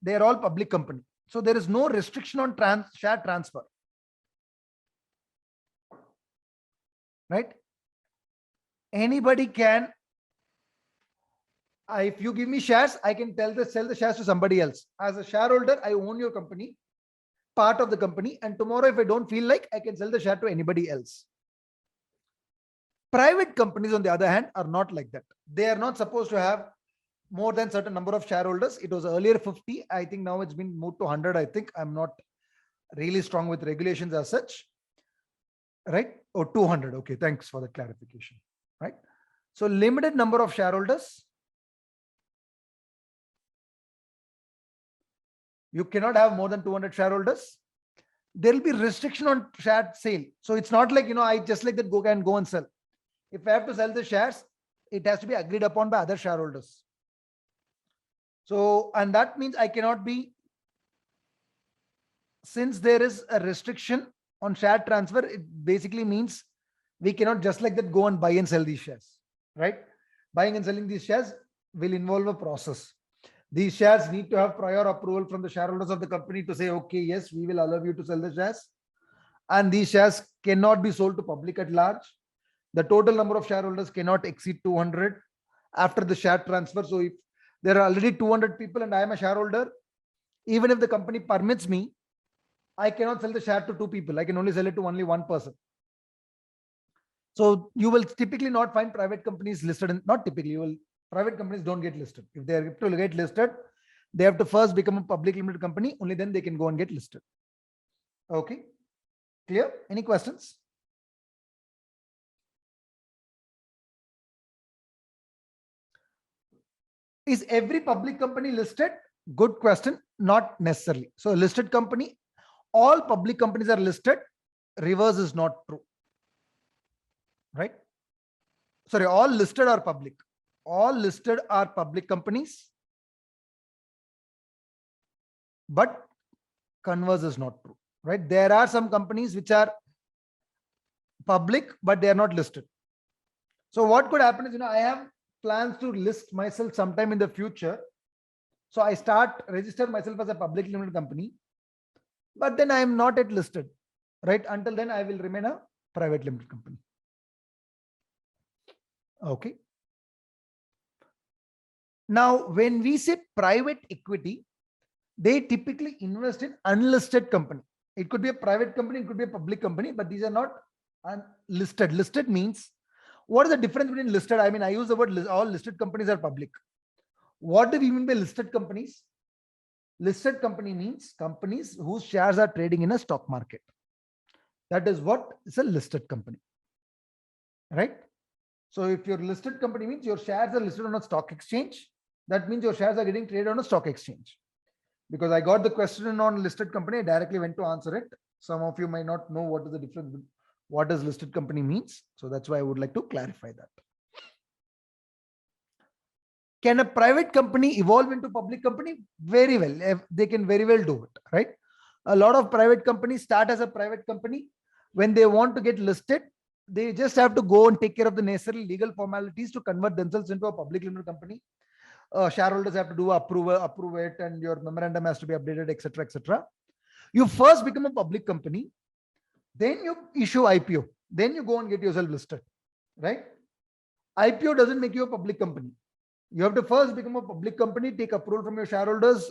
they are all public company. So there is no restriction on share transfer, right? Anybody can, if you give me shares, I can sell the shares to somebody else. As a shareholder, I own your company, part of the company, and tomorrow if I don't feel like, I can sell the share to anybody else. Private companies, on the other hand, are not like that. They are not supposed to have more than certain number of shareholders. It was earlier 50. I think now it's been moved to 100. I think I'm not really strong with regulations as such, right? Or 200. Okay, thanks for the clarification, right? So limited number of shareholders. You cannot have more than 200 shareholders. There will be restriction on share sale. So it's not like, I just like that go and sell. If I have to sell the shares, it has to be agreed upon by other shareholders. So, and that means I cannot be, since there is a restriction on share transfer, it basically means we cannot just like that go and buy and sell these shares, right? Buying and selling these shares will involve a process. These shares need to have prior approval from the shareholders of the company to say, okay, yes, we will allow you to sell the shares. And these shares cannot be sold to public at large. The total number of shareholders cannot exceed 200 after the share transfer. So if there are already 200 people and I am a shareholder, even if the company permits me, I cannot sell the share to 2 people. I can only sell it to only 1 person. So you will typically not find private companies listed in, not typically, private companies don't get listed. If they are to get listed, they have to first become a public limited company. Only then they can go and get listed. Okay. Clear? Any questions? Is every public company listed? Good question. Not necessarily. So a listed company, all public companies are listed. Reverse is not true. Right? Sorry, all listed are public. All listed are public companies. But converse is not true. Right? There are some companies which are public, but they are not listed. So what could happen is, I have plans to list myself sometime in the future. So I register myself as a public limited company, but then I am not yet listed, right? Until then, I will remain a private limited company. Okay. Now, when we say private equity, they typically invest in unlisted company. It could be a private company, it could be a public company, but these are not unlisted. Listed means, what is the difference between listed? I mean, I use the word all listed companies are public. What do we mean by listed companies? Listed company means companies whose shares are trading in a stock market. That is what is a listed company, right? So if your listed company means your shares are listed on a stock exchange, that means your shares are getting traded on a stock exchange. Because I got the question on listed company, I directly went to answer it. Some of you might not know what is the difference, what does listed company means. So that's why I would like to clarify that. Can a private company evolve into public company? Very well. They can very well do it, right? A lot of private companies start as a private company. When they want to get listed, they just have to go and take care of the necessary legal formalities to convert themselves into a public limited company. Shareholders have to do approve it, and your memorandum has to be updated, etc., etc. You first become a public company, then you issue IPO, then you go and get yourself listed, right? IPO doesn't make you a public company. You have to first become a public company, take approval from your shareholders,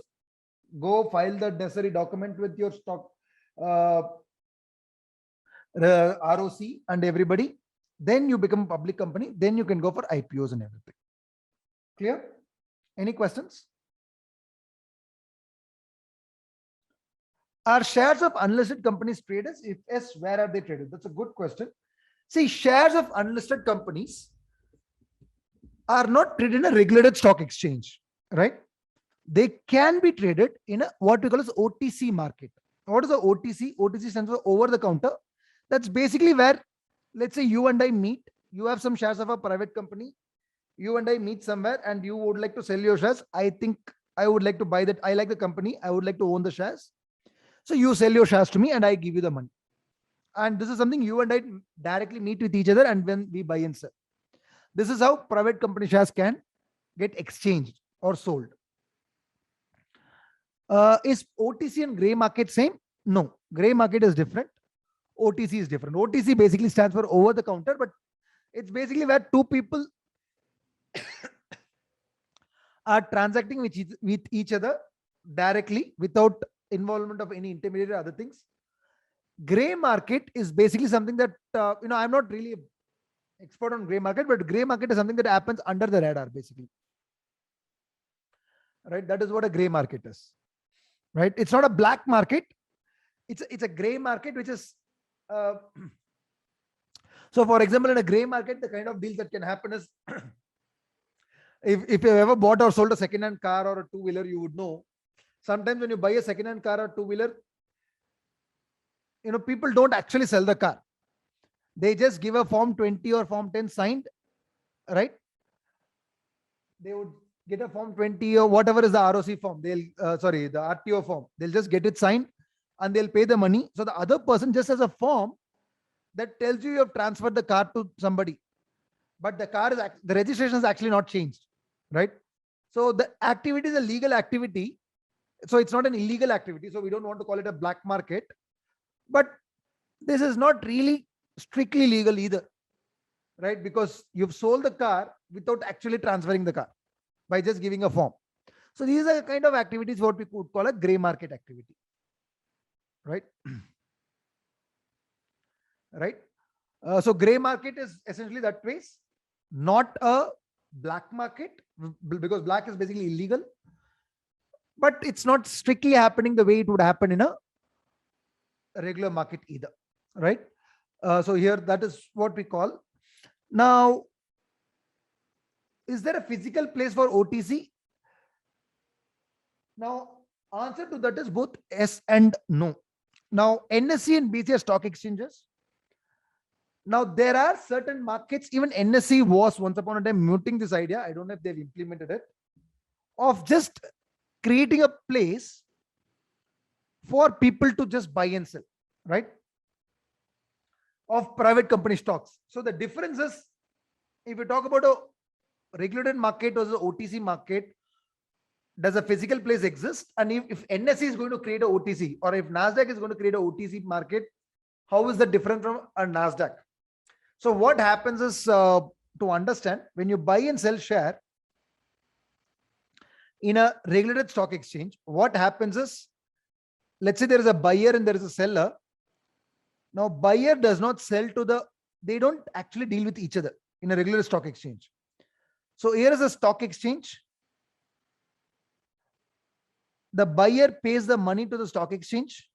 go file the necessary document with your stock ROC and everybody. Then you become a public company. Then you can go for IPOs and everything. Clear? Any questions? Are shares of unlisted companies traded? If yes, where are they traded? That's a good question. See, shares of unlisted companies are not traded in a regulated stock exchange, right? They can be traded in a what we call as OTC market. What is the OTC? OTC stands for over the counter. That's basically where, let's say you and I meet. You have some shares of a private company. You and I meet somewhere and you would like to sell your shares. I think I would like to buy that. I like the company. I would like to own the shares. So you sell your shares to me and I give you the money. And this is something you and I directly meet with each other, and when we buy and sell. This is how private company shares can get exchanged or sold. Is OTC and gray market same? No, gray market is different. OTC is different. OTC basically stands for over the counter, but it's basically where two people are transacting with each other directly without involvement of any intermediary or other things. Gray market is basically something that, I'm not really expert on gray market, but gray market is something that happens under the radar, basically. Right? That is what a gray market is. Right? It's not a black market. It's a gray market, which is, so for example, in a gray market, the kind of deals that can happen is, if you ever bought or sold a second-hand car or a two-wheeler, you would know. Sometimes when you buy a second-hand car or two-wheeler, people don't actually sell the car. They just give a form 20 or form 10 signed, right? They would get a form 20 or whatever is the ROC form. The RTO form. They'll just get it signed and they'll pay the money. So the other person just has a form that tells you have transferred the car to somebody, but the registration is actually not changed, right? So the activity is a legal activity. So it's not an illegal activity. So we don't want to call it a black market, but this is not really strictly legal either, right? Because you've sold the car without actually transferring the car by just giving a form. So these are the kind of activities what we could call a gray market activity, right? Right? So gray market is essentially that ways, not a black market, because black is basically illegal, but it's not strictly happening the way it would happen in a regular market either, right? So here, that is what we call. Now, is there a physical place for OTC? Now, answer to that is both yes and no. Now, NSE and BSE are stock exchanges. Now, there are certain markets, even NSE was once upon a time muting this idea. I don't know if they've implemented it, of just creating a place for people to just buy and sell, right? Of private company stocks. So the difference is, if we talk about a regulated market versus OTC market, Does a physical place exist? And if NSE is going to create a OTC, or if NASDAQ is going to create a OTC market, how is that different from a NASDAQ? So what happens is, to understand, when you buy and sell share in a regulated stock exchange, what happens is, let's say there is a buyer and there is a seller. Now, buyer does not sell to they don't actually deal with each other in a regular stock exchange. So here is a stock exchange. The buyer pays the money to the stock exchange.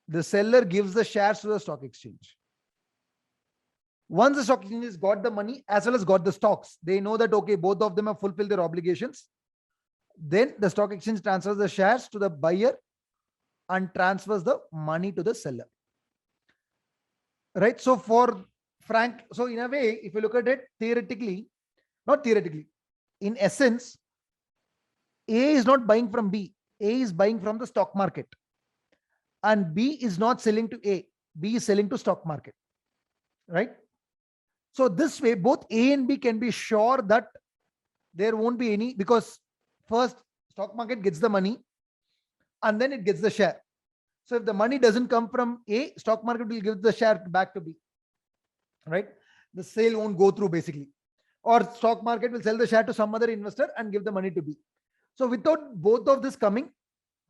The seller gives the shares to the stock exchange. Once the stock exchange has got the money as well as got the stocks, they know that, okay, both of them have fulfilled their obligations. Then the stock exchange transfers the shares to the buyer and transfers the money to the seller. Right? So so in a way, if you look at it theoretically, not theoretically, in essence, A is not buying from B. A is buying from the stock market. And B is not selling to A. B is selling to stock market. Right? So this way, both A and B can be sure that there won't be any, because first stock market gets the money and then it gets the share. So if the money doesn't come from A, stock market will give the share back to B. Right? The sale won't go through basically. Or stock market will sell the share to some other investor and give the money to B. So without both of this coming,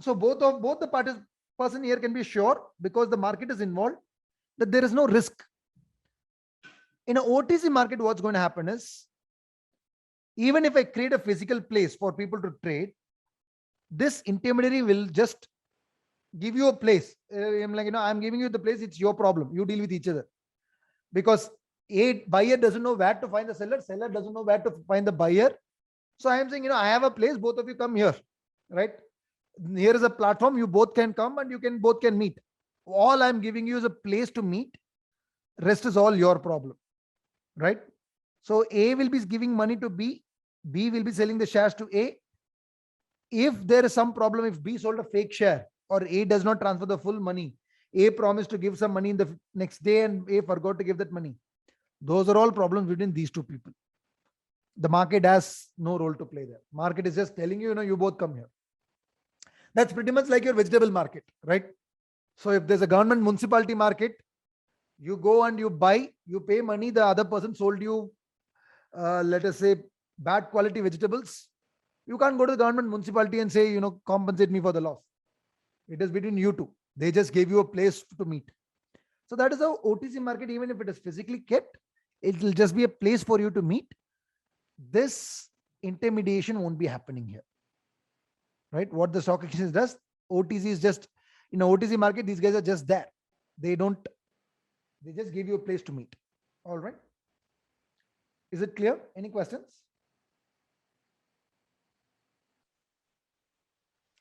so both the parties, person here can be sure, because the market is involved, that there is no risk. In an OTC market, what's going to happen is, even if I create a physical place for people to trade, this intermediary will just give you a place. I'm like, I'm giving you the place. It's your problem. You deal with each other. Because a buyer doesn't know where to find the seller. Seller doesn't know where to find the buyer. So I am saying, I have a place. Both of you come here. Right? Here is a platform. You both can come and both can meet. All I'm giving you is a place to meet. Rest is all your problem. Right? So A will be giving money to B. B will be selling the shares to A. If there is some problem, if B sold a fake share or A does not transfer the full money, A promised to give some money in the next day and A forgot to give that money. Those are all problems between these two people. The market has no role to play there. Market is just telling you, you both come here. That's pretty much like your vegetable market, right? So if there's a government municipality market, you go and you buy, you pay money, the other person sold you, let us say, bad quality vegetables. You can't go to the government municipality and say, compensate me for the loss. It is between you two. They just gave you a place to meet. So that is how OTC market, even if it is physically kept, it will just be a place for you to meet. This intermediation won't be happening here. Right? What the stock exchange does, OTC is just, in an OTC market, these guys are just there. They just give you a place to meet. All right. Is it clear? Any questions?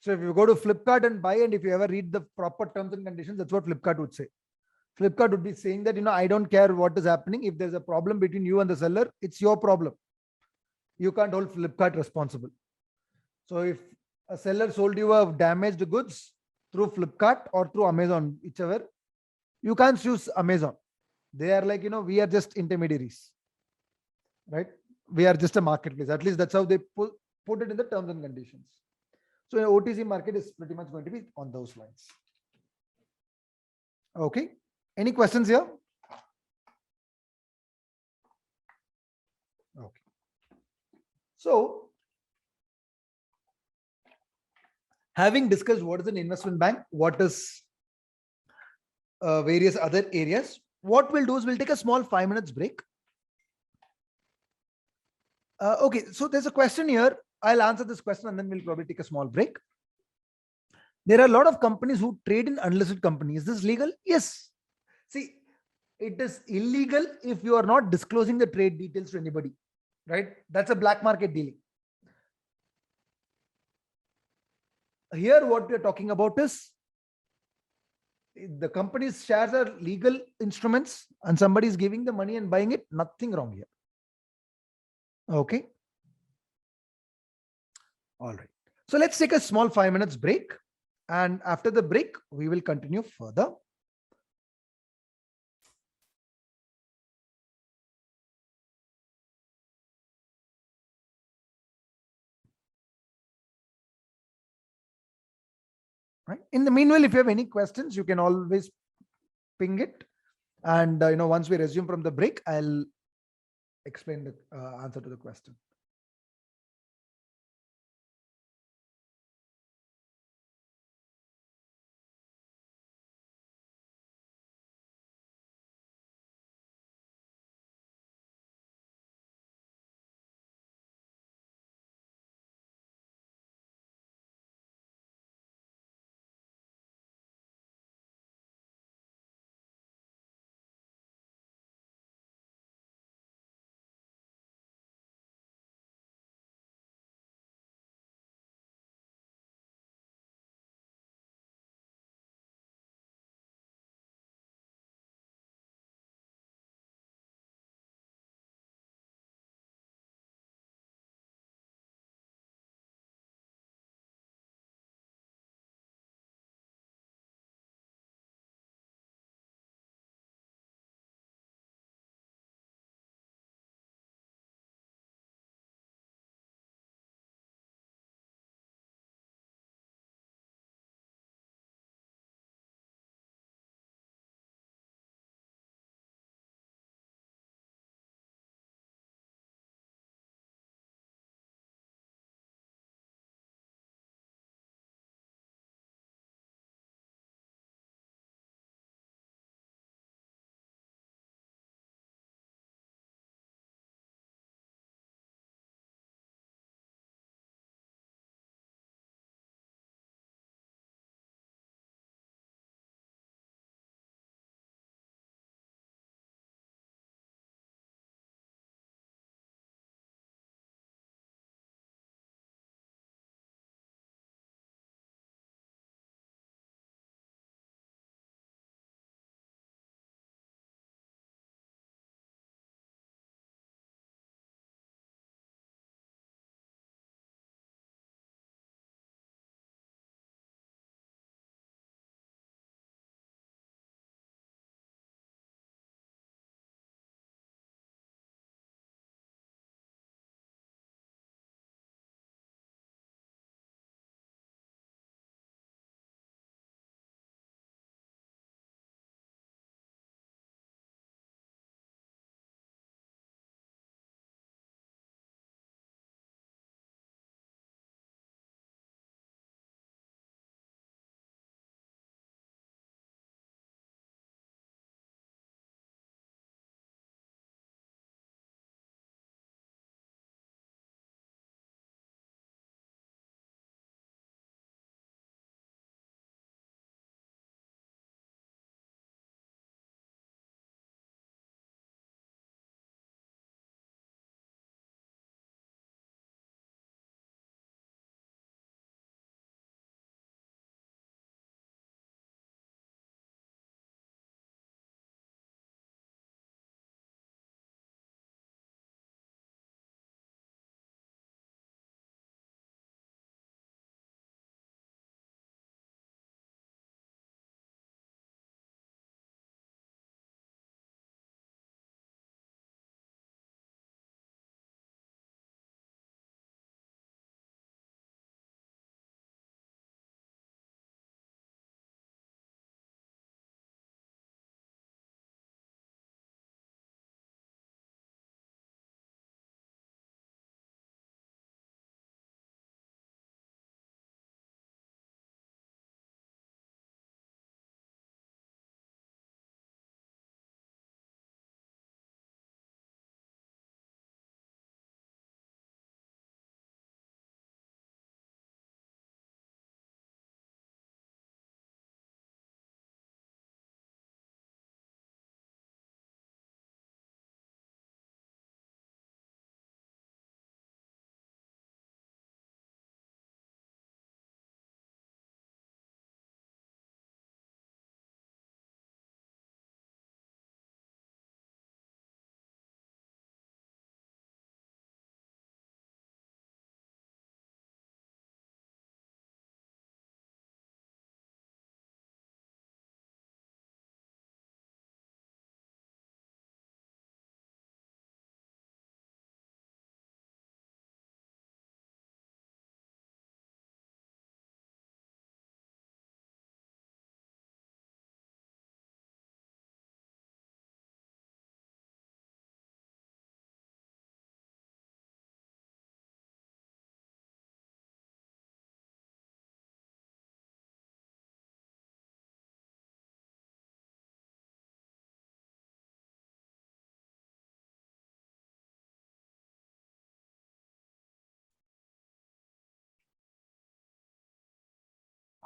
So if you go to Flipkart and buy, and if you ever read the proper terms and conditions, that's what Flipkart would say. Flipkart would be saying that, I don't care what is happening. If there's a problem between you and the seller, it's your problem. You can't hold Flipkart responsible. So if a seller sold you a damaged goods through Flipkart or through Amazon, whichever, you can't choose Amazon. They are like, we are just intermediaries, right? We are just a marketplace. At least that's how they put it in the terms and conditions. So an OTC market is pretty much going to be on those lines. Okay. Any questions here? Okay. So having discussed what is an investment bank, what is various other areas, what we'll do is we'll take a small 5 minutes break. Okay. So there's a question here. I'll answer this question and then we'll probably take a small break. There are a lot of companies who trade in unlisted companies. Is this legal? Yes. See, it is illegal if you are not disclosing the trade details to anybody, right? That's a black market dealing. Here, what we're talking about is the company's shares are legal instruments and somebody is giving the money and buying it. Nothing wrong here. Okay. All right. So let's take a small 5 minutes break. And after the break, we will continue further. right? In the meanwhile, if you have any questions, you can always ping it. And once we resume from the break, I'll explain the answer to the question.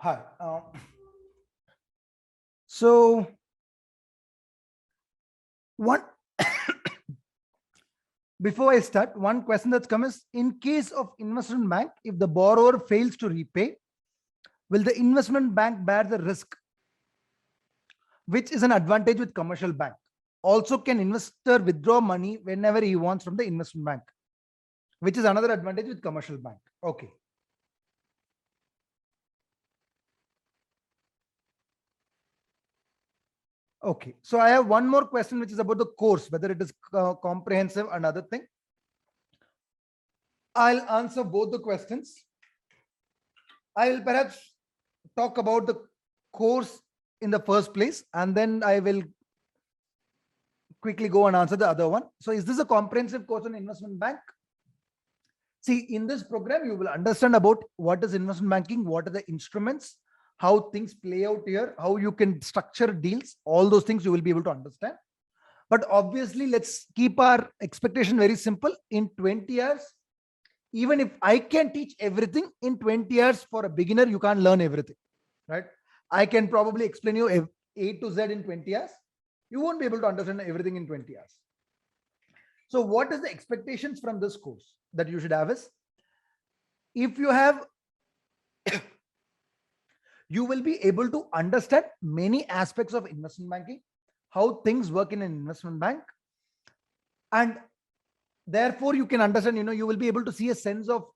Hi. So one before I start, one question that's come is, in case of investment bank, if the borrower fails to repay, will the investment bank bear the risk, which is an advantage with commercial bank? Also, can investor withdraw money whenever he wants from the investment bank, which is another advantage with commercial bank? Okay. Okay. So I have one more question, which is about the course, whether it is comprehensive and other thing. I'll answer both the questions. I will perhaps talk about the course in the first place, and then I will quickly go and answer the other one. So is this a comprehensive course on investment bank? See, in this program, you will understand about what is investment banking, what are the instruments, how things play out here, how you can structure deals, all those things you will be able to understand. But obviously, let's keep our expectation very simple. In 20 years, even if I can teach everything in 20 years, for a beginner, you can't learn everything, right? I can probably explain you A to Z in 20 years. You won't be able to understand everything in 20 years. So what is the expectations from this course that you should have is, if you have, you will be able to understand many aspects of investment banking, how things work in an investment bank, and therefore you can understand, you will be able to see a sense of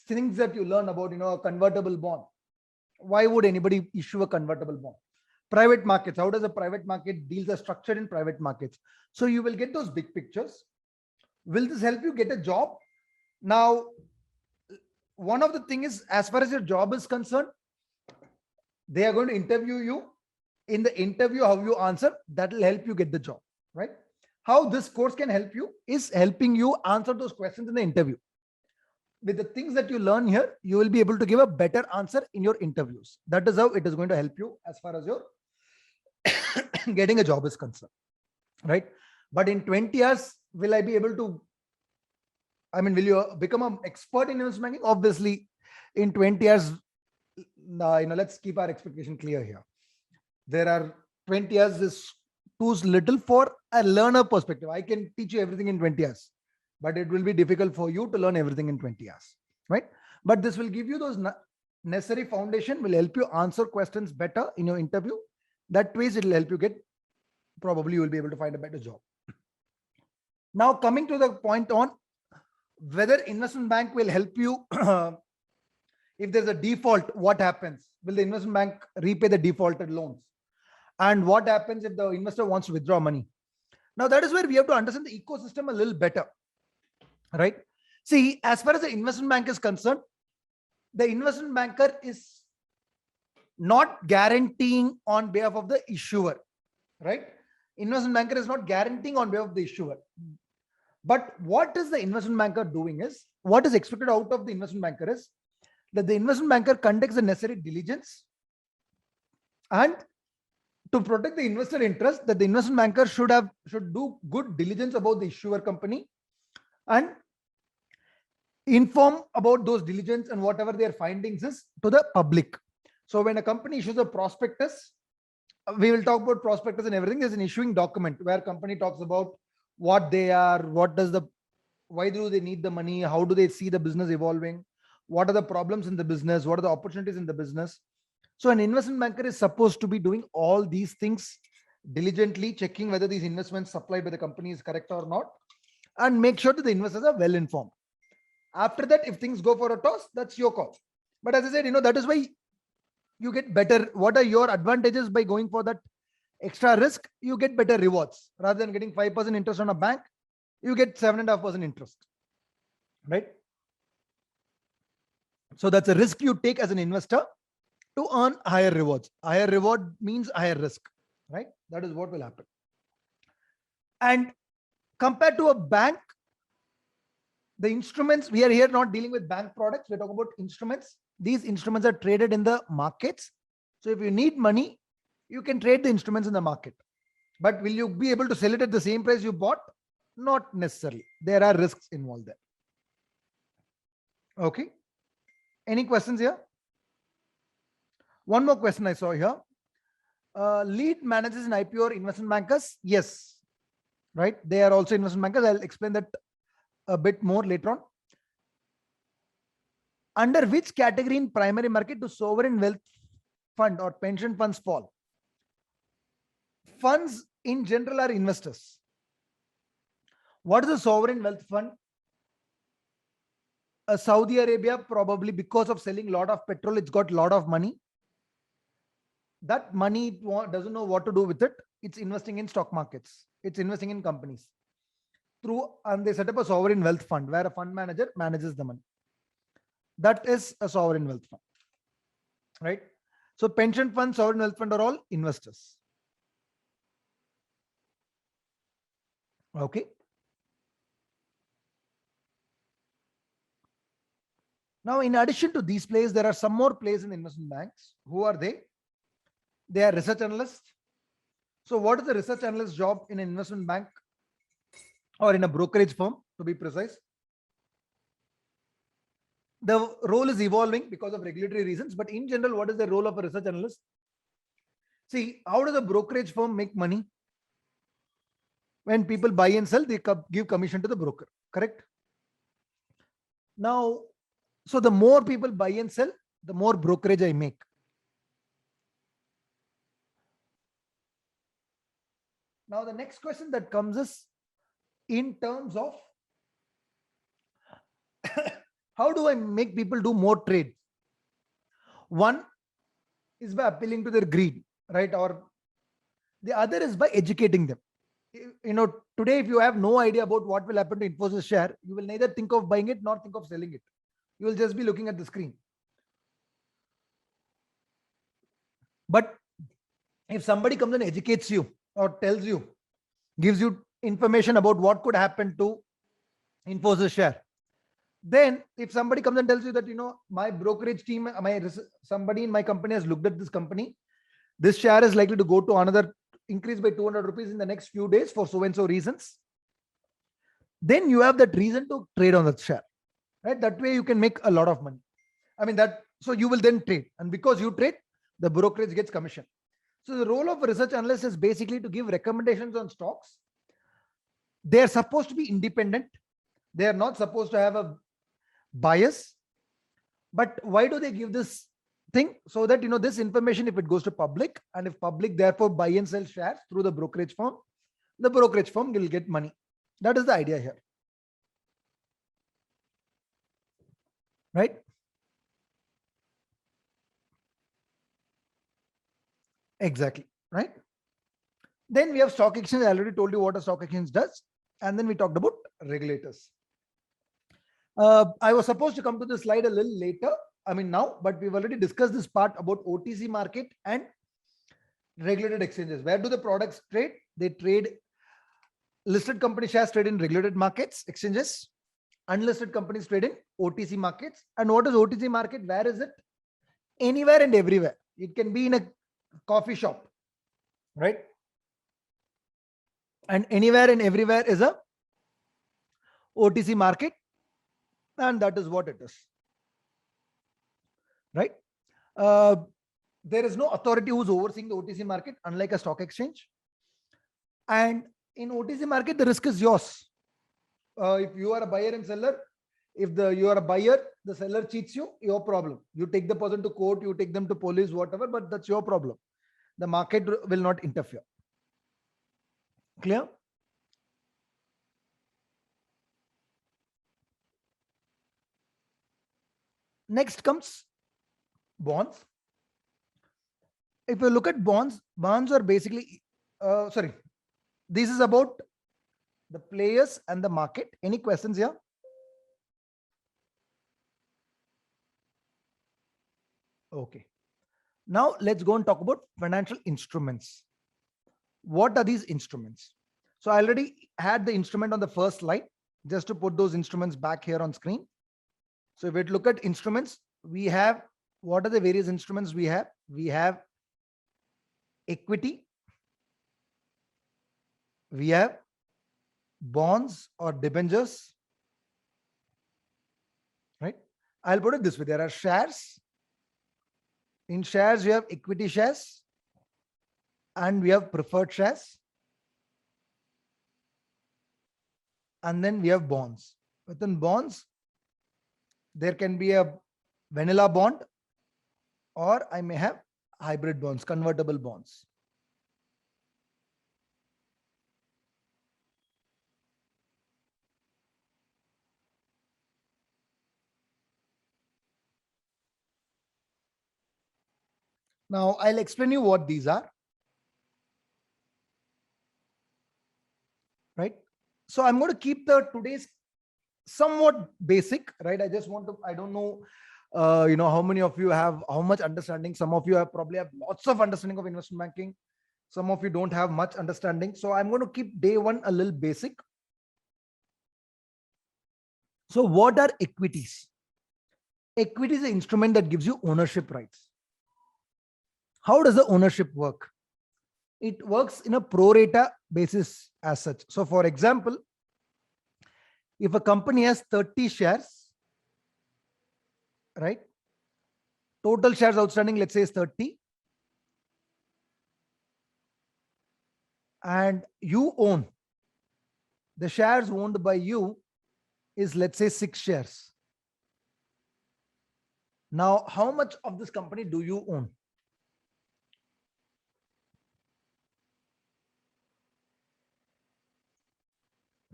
things that you learn about, a convertible bond. Why would anybody issue a convertible bond? Private markets, how does a private market deals are structured in private markets? So you will get those big pictures. Will this help you get a job? Now, one of the thing is, as far as your job is concerned, they are going to interview you. In the interview, how you answer, that will help you get the job, right? How this course can help you is helping you answer those questions in the interview. With the things that you learn here, you will be able to give a better answer in your interviews. That is how it is going to help you as far as your getting a job is concerned, right? But in 20 years, will I be able to, will you become an expert in investment banking? Obviously, in 20 years, let's keep our expectation clear here. There are 20 years is too little for a learner perspective. I can teach you everything in 20 years, but it will be difficult for you to learn everything in 20 years, right? But this will give you those necessary foundation, will help you answer questions better in your interview. That way, it will help you get, probably you will be able to find a better job. Now, coming to the point on whether investment bank will help you. If there's a default, what happens? Will the investment bank repay the defaulted loans? And what happens if the investor wants to withdraw money? Now, that is where we have to understand the ecosystem a little better, right? See, as far as the investment bank is concerned, the investment banker is not guaranteeing on behalf of the issuer, right? Investment banker is not guaranteeing on behalf of the issuer. But what is the investment banker doing is, what is expected out of the investment banker is that the investment banker conducts the necessary diligence, and to protect the investor interest, that the investment banker should do good diligence about the issuer company and inform about those diligence and whatever their findings is to the public. So when a company issues a prospectus, we will talk about prospectus and everything. There's an issuing document where company talks about what they are, why do they need the money, how do they see the business evolving, what are the problems in the business, what are the opportunities in the business. So an investment banker is supposed to be doing all these things diligently, checking whether these investments supplied by the company is correct or not, and make sure that the investors are well informed. After that, if things go for a toss, that's your call. But as I said, that is why you get better. What are your advantages by going for that extra risk? You get better rewards. Rather than getting 5% interest on a bank, you get 7.5% interest, right? So that's a risk you take as an investor to earn higher rewards. Higher reward means higher risk, right? That is what will happen. And compared to a bank, the instruments, we are here not dealing with bank products. We're talking about instruments. These instruments are traded in the markets. So if you need money, you can trade the instruments in the market. But will you be able to sell it at the same price you bought? Not necessarily. There are risks involved there. Okay. Any questions here? One more question I saw here. Lead managers in IPO or investment bankers? Yes, right. They are also investment bankers. I'll explain that a bit more later on. Under which category in primary market do sovereign wealth fund or pension funds fall? Funds in general are investors. What is a sovereign wealth fund? Saudi Arabia, probably because of selling a lot of petrol, it's got a lot of money. That money doesn't know what to do with it. It's investing in stock markets. It's investing in companies. And they set up a sovereign wealth fund where a fund manager manages the money. That is a sovereign wealth fund, right? So pension fund, sovereign wealth fund are all investors. Okay. Now, in addition to these players, there are some more players in investment banks. Who are they? They are research analysts. So what is the research analyst job in an investment bank or in a brokerage firm, to be precise? The role is evolving because of regulatory reasons, but in general, what is the role of a research analyst? See, how does a brokerage firm make money? When people buy and sell, they give commission to the broker, correct? Now, so the more people buy and sell, the more brokerage I make. Now, the next question that comes is in terms of how do I make people do more trade? One is by appealing to their greed, right? Or the other is by educating them. You know, today, if you have no idea about what will happen to Infosys share, you will neither think of buying it nor think of selling it. You will just be looking at the screen. But if somebody comes and educates you or tells you, gives you information about what could happen to Infosys share, then if somebody comes and tells you that, you know, my brokerage team, somebody in my company has looked at this company, this share is likely to go to another increase by 200 rupees in the next few days for so and so reasons, then you have that reason to trade on that share, right? That way you can make a lot of money. I mean so you will then trade, and because you trade, the brokerage gets commission. So the role of a research analyst is basically to give recommendations on stocks. They are supposed to be independent. They are not supposed to have a bias. But why do they give this thing? So that, you know, this information, if it goes to public, and if public therefore buy and sell shares through the brokerage firm will get money. That is the idea here, right? Exactly, right? Then we have stock exchange. I already told you what a stock exchange does. And then we talked about regulators. I was supposed to come to this slide a little later, I mean now, but we've already discussed this part about OTC market and regulated exchanges. Where do the products trade? They trade, listed company shares trade in regulated markets, exchanges. Unlisted companies trade in OTC markets. And what is OTC market? Where is it? Anywhere and everywhere. It can be in a coffee shop, right? And anywhere and everywhere is a OTC market. And that is what it is, right? There is no authority who's overseeing the OTC market, unlike a stock exchange. And in OTC market, the risk is yours. If you are a buyer and seller, if you are a buyer, the seller cheats you, your problem. You take the person to court, you take them to police, whatever, but that's your problem. The market will not interfere. Clear? Next comes bonds. If you look at bonds are basically, this is about the players and the market. Any questions here? Okay. Now let's go and talk about financial instruments. What are these instruments? So I already had the instrument on the first slide, just to put those instruments back here on screen. So if we look at instruments, we have, what are the various instruments we have? We have equity, we have bonds or debentures, right? I'll put it this way. There are shares, In shares, you have equity shares and we have preferred shares. And then we have bonds. Within bonds, there can be a vanilla bond, or I may have hybrid bonds, convertible bonds. Now, I'll explain you what these are. Right? So I'm going to keep the today's somewhat basic, right? I just want to, I don't know, how many of you have how much understanding. Some of you have probably have lots of understanding of investment banking. Some of you don't have much understanding. So I'm going to keep day one a little basic. So what are equities? Equity is an instrument that gives you ownership rights. How does the ownership work? It works in a pro rata basis as such. So for example, if a company has 30 shares, right? Total shares outstanding, let's say, is 30. And you own, the shares owned by you is, let's say, 6 shares. Now, how much of this company do you own?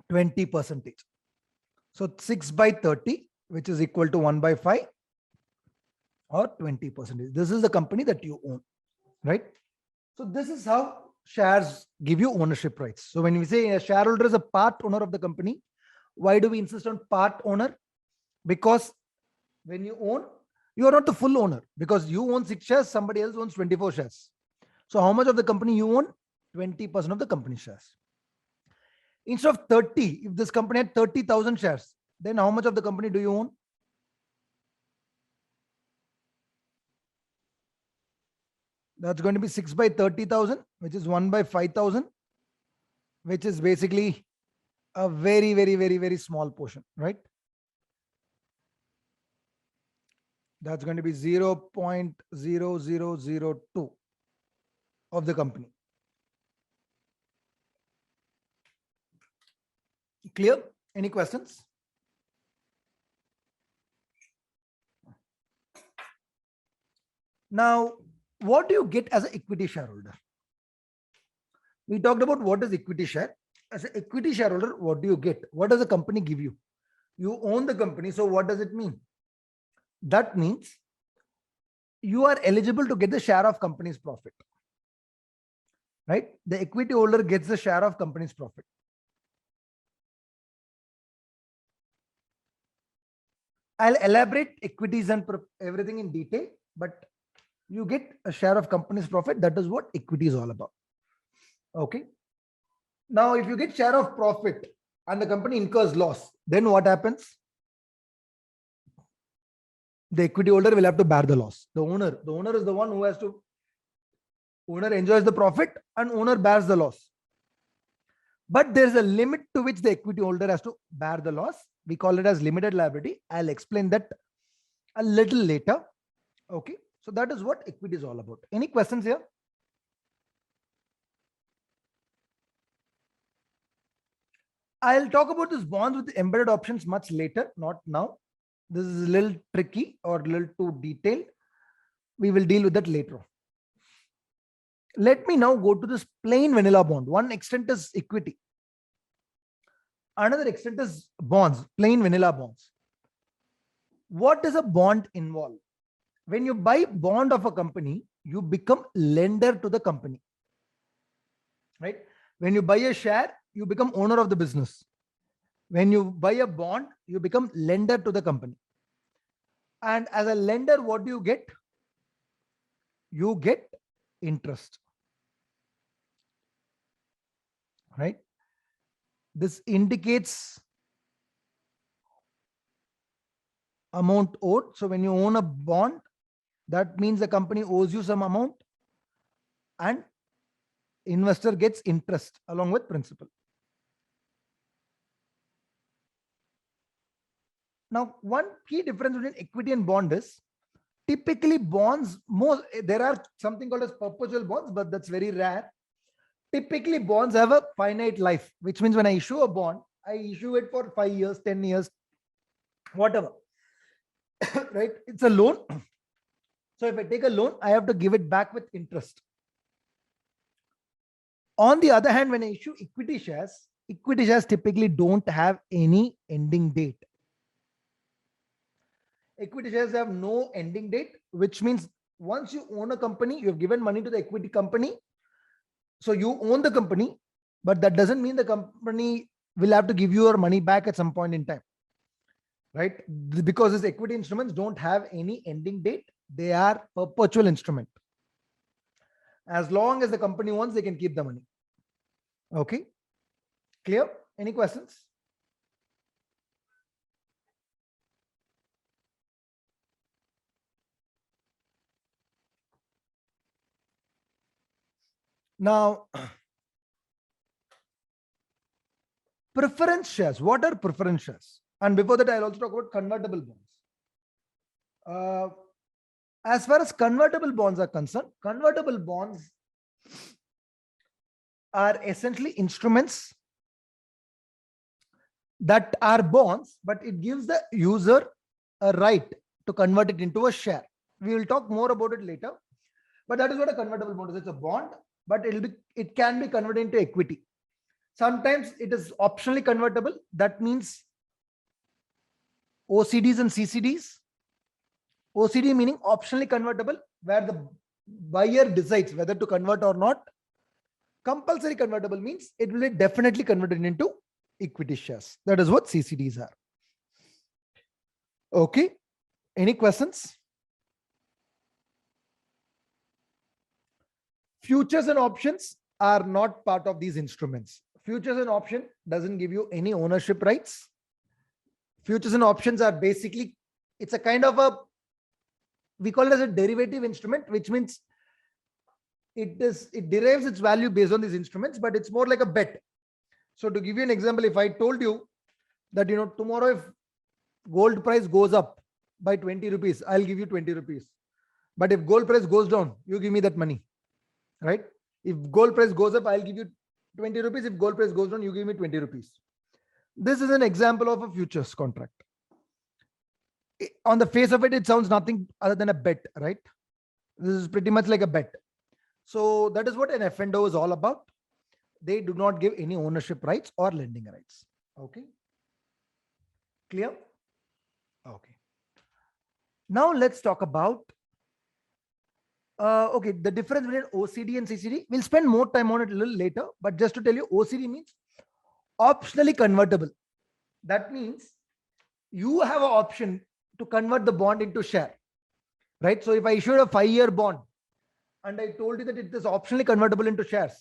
20%. So 6 by 30, which is equal to 1 by 5, or 20%. This is the company that you own, right? So this is how shares give you ownership rights. So when we say a shareholder is a part owner of the company, why do we insist on part owner? Because when you own, you are not the full owner, because you own 6 shares, somebody else owns 24 shares. So how much of the company you own? 20% of the company shares. Instead of 30, if this company had 30,000 shares, then how much of the company do you own? That's going to be 6 by 30,000, which is 1 by 5,000, which is basically a very, very, very, very small portion, right? That's going to be 0.0002 of the company. Clear? Any questions? Now, what do you get as an equity shareholder? We talked about what is equity share. As an equity shareholder, what do you get? What does the company give you? You own the company. So what does it mean? That means you are eligible to get the share of company's profit, right? The equity holder gets the share of company's profit. I'll elaborate equities and everything in detail, but you get a share of company's profit. That is what equity is all about. Okay. Now, if you get share of profit and the company incurs loss, then what happens? The equity holder will have to bear the loss. The owner is the one who has to, owner enjoys the profit and owner bears the loss. But there's a limit to which the equity holder has to bear the loss. We call it as limited liability. I'll explain that a little later. Okay. So that is what equity is all about. Any questions here? I'll talk about this bonds with embedded options much later, not now. This is a little tricky or a little too detailed. We will deal with that later. Let me now go to this plain vanilla bond. One extent is equity. Another extent is bonds, plain vanilla bonds. What does a bond involve? When you buy bond of a company, you become lender to the company, right? When you buy a share, you become owner of the business. When you buy a bond, you become lender to the company. And as a lender, what do you get? You get interest, right? This indicates amount owed. So when you own a bond, that means the company owes you some amount and investor gets interest along with principal. Now, one key difference between equity and bond is Typically bonds, there are something called as perpetual bonds, but that's very rare. Typically bonds have a finite life, which means when I issue a bond, I issue it for 5 years, 10 years, whatever. Right? It's a loan. So if I take a loan, I have to give it back with interest. On the other hand, when I issue equity shares typically don't have any ending date. Equity shares have no ending date, which means once you own a company, you have given money to the equity company. So you own the company, but that doesn't mean the company will have to give you your money back at some point in time, right? Because these equity instruments don't have any ending date. They are perpetual instrument. As long as the company wants, they can keep the money. Okay. Clear? Any questions? Now, preference shares. What are preference shares? And before that, I'll also talk about convertible bonds. As far as convertible bonds are concerned, convertible bonds are essentially instruments that are bonds, but it gives the user a right to convert it into a share. We will talk more about it later, but that is what a convertible bond is. It's a bond, but it can be converted into equity. Sometimes it is optionally convertible. That means OCDs and CCDs. OCD meaning optionally convertible, where the buyer decides whether to convert or not. Compulsory convertible means it will be definitely converted into equity shares. That is what CCDs are. Okay. Any questions? Futures and options are not part of these instruments. Futures and option doesn't give you any ownership rights. Futures and options are basically, it's a kind of a, we call it as a derivative instrument, which means it derives its value based on these instruments, but it's more like a bet. So to give you an example, if I told you that, tomorrow if gold price goes up by 20 rupees, I'll give you 20 rupees. But if gold price goes down, you give me that money, right? If gold price goes up, I'll give you 20 rupees. If gold price goes down, you give me 20 rupees. This is an example of a futures contract. On the face of it, it sounds nothing other than a bet, right? This is pretty much like a bet. So that is what an F&O is all about. They do not give any ownership rights or lending rights. Okay. Clear? Okay. Now let's talk about okay, the difference between OCD and CCD. We'll spend more time on it a little later, but just to tell you, OCD means optionally convertible. That means you have an option to convert the bond into share, right? So if I issued a 5-year bond and I told you that it is optionally convertible into shares,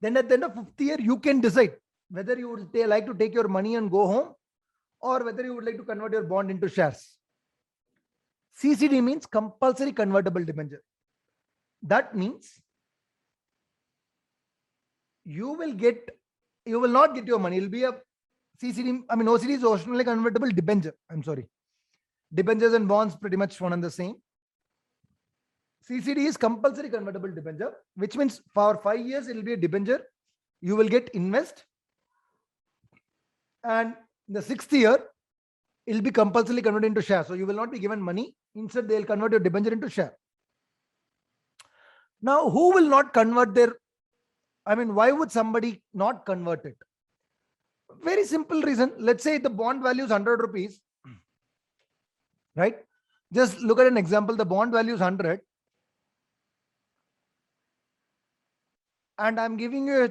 then at the end of 5th year, you can decide whether you would like to take your money and go home, or whether you would like to convert your bond into shares. CCD means compulsory convertible debenture. That means you will not get your money. It will be a CCD. I mean, OCD is optionally convertible debenture. I'm sorry. Debentures and bonds pretty much one and the same. CCD is compulsory convertible debenture, which means for 5 years, it will be a debenture. You will get invest. And in the 6th year, it will be compulsorily converted into share. So you will not be given money. Instead, they'll convert your debenture into share. Now, who will not convert why would somebody not convert it? Very simple reason. Let's say the bond value is 100 rupees, right? Just look at an example. The bond value is 100. And I'm giving you a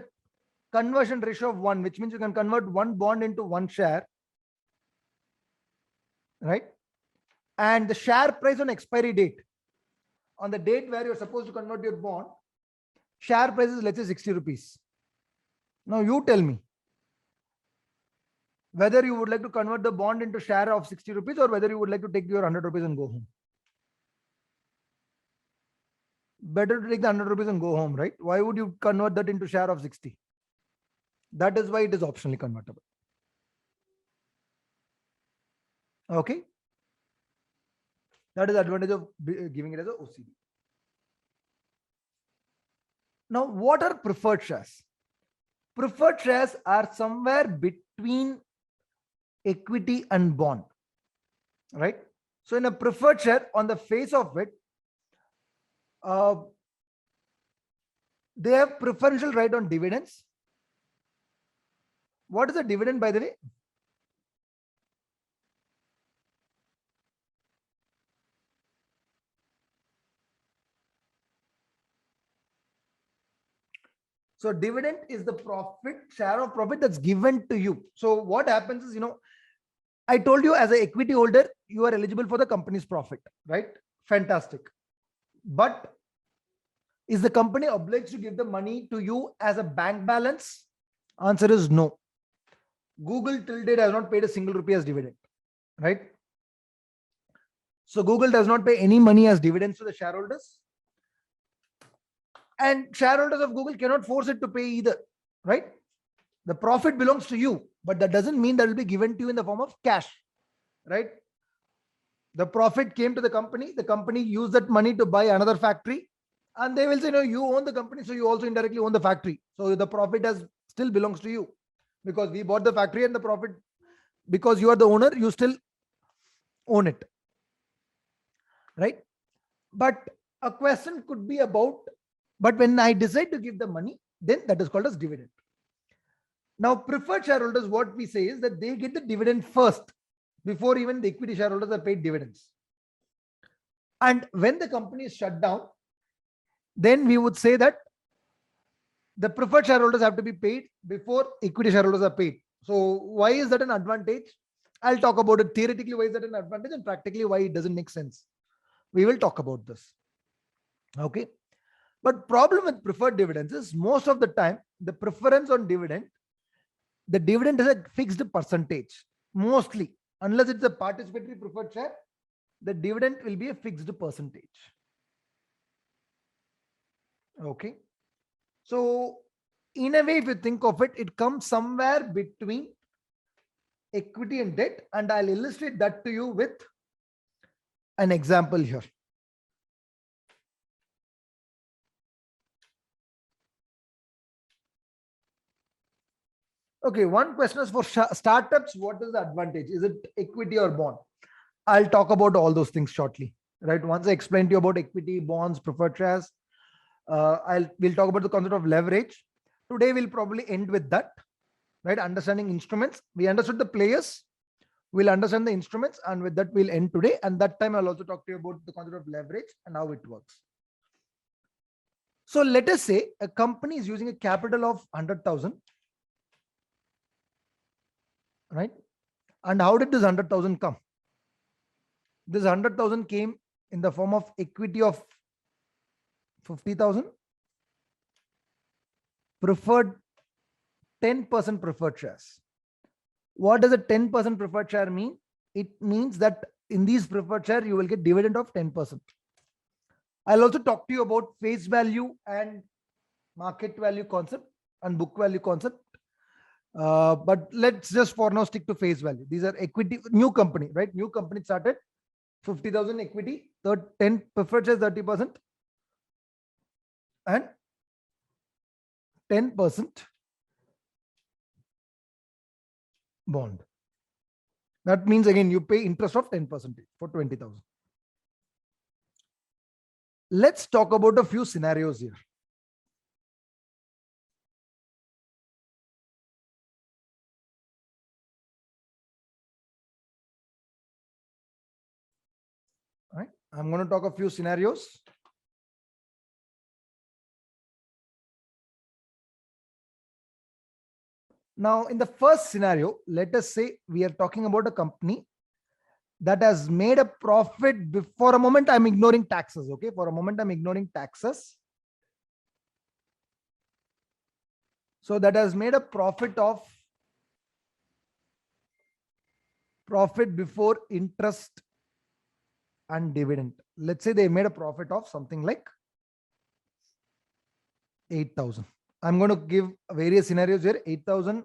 conversion ratio of 1, which means you can convert one bond into one share, right? And the share price on expiry date, on the date where you're supposed to convert your bond, share price is, let's say, 60 rupees. Now you tell me whether you would like to convert the bond into share of 60 rupees or whether you would like to take your 100 rupees and go home. Better to take the 100 rupees and go home, right? Why would you convert that into share of 60? That is why it is optionally convertible. Okay. That is the advantage of giving it as a OCD. Now, what are preferred shares? Preferred shares are somewhere between equity and bond, right? So in a preferred share, on the face of it, they have preferential right on dividends. What is a dividend, by the way? So dividend is the profit, share of profit that's given to you. So what happens is, I told you as an equity holder, you are eligible for the company's profit, right? Fantastic. But is the company obliged to give the money to you as a bank balance? Answer is no. Google till date has not paid a single rupee as dividend, right? So Google does not pay any money as dividends to the shareholders. And shareholders of Google cannot force it to pay either, right? The profit belongs to you, but that doesn't mean that will be given to you in the form of cash, right? The profit came to the company used that money to buy another factory, and they will say, no, you own the company, so you also indirectly own the factory. So the profit still belongs to you, because we bought the factory, and the profit, because you are the owner, you still own it, right? But a question could be about, but when I decide to give the money, then that is called as dividend. Now, preferred shareholders, what we say is that they get the dividend first before even the equity shareholders are paid dividends. And when the company is shut down, then we would say that the preferred shareholders have to be paid before equity shareholders are paid. So why is that an advantage? I'll talk about it theoretically, why is that an advantage, and practically why it doesn't make sense. We will talk about this. Okay. But problem with preferred dividends is most of the time, the preference on dividend, the dividend is a fixed percentage. Mostly, unless it's a participatory preferred share, the dividend will be a fixed percentage. Okay. So in a way, if you think of it, it comes somewhere between equity and debt. And I'll illustrate that to you with an example here. Okay, one question is for startups. What is the advantage? Is it equity or bond? I'll talk about all those things shortly, right? Once I explain to you about equity, bonds, preferred shares, we'll talk about the concept of leverage. Today we'll probably end with that, right? Understanding instruments. We understood the players. We'll understand the instruments, and with that we'll end today. And that time I'll also talk to you about the concept of leverage and how it works. So let us say a company is using a capital of 100,000, right? And how did this 100,000 come? This 100,000 came in the form of equity of 50,000, preferred 10% preferred shares. What does a 10% preferred share mean? It means that in these preferred share, you will get dividend of 10%. I'll also talk to you about face value and market value concept and book value concept. But let's just for now stick to face value. These are equity, new company, right? New company started, 50,000 equity, 10 preferred shares, 30%, and 10% bond. That means again, you pay interest of 10% for 20,000. Let's talk about a few scenarios here. All right. I'm going to talk a few scenarios. Now, in the first scenario, let us say we are talking about a company that has made a profit. For a moment, I'm ignoring taxes. Okay. For a moment, I'm ignoring taxes. So that has made a profit before interest and dividend. Let's say they made a profit of something like 8,000. I'm going to give various scenarios here. 8,000,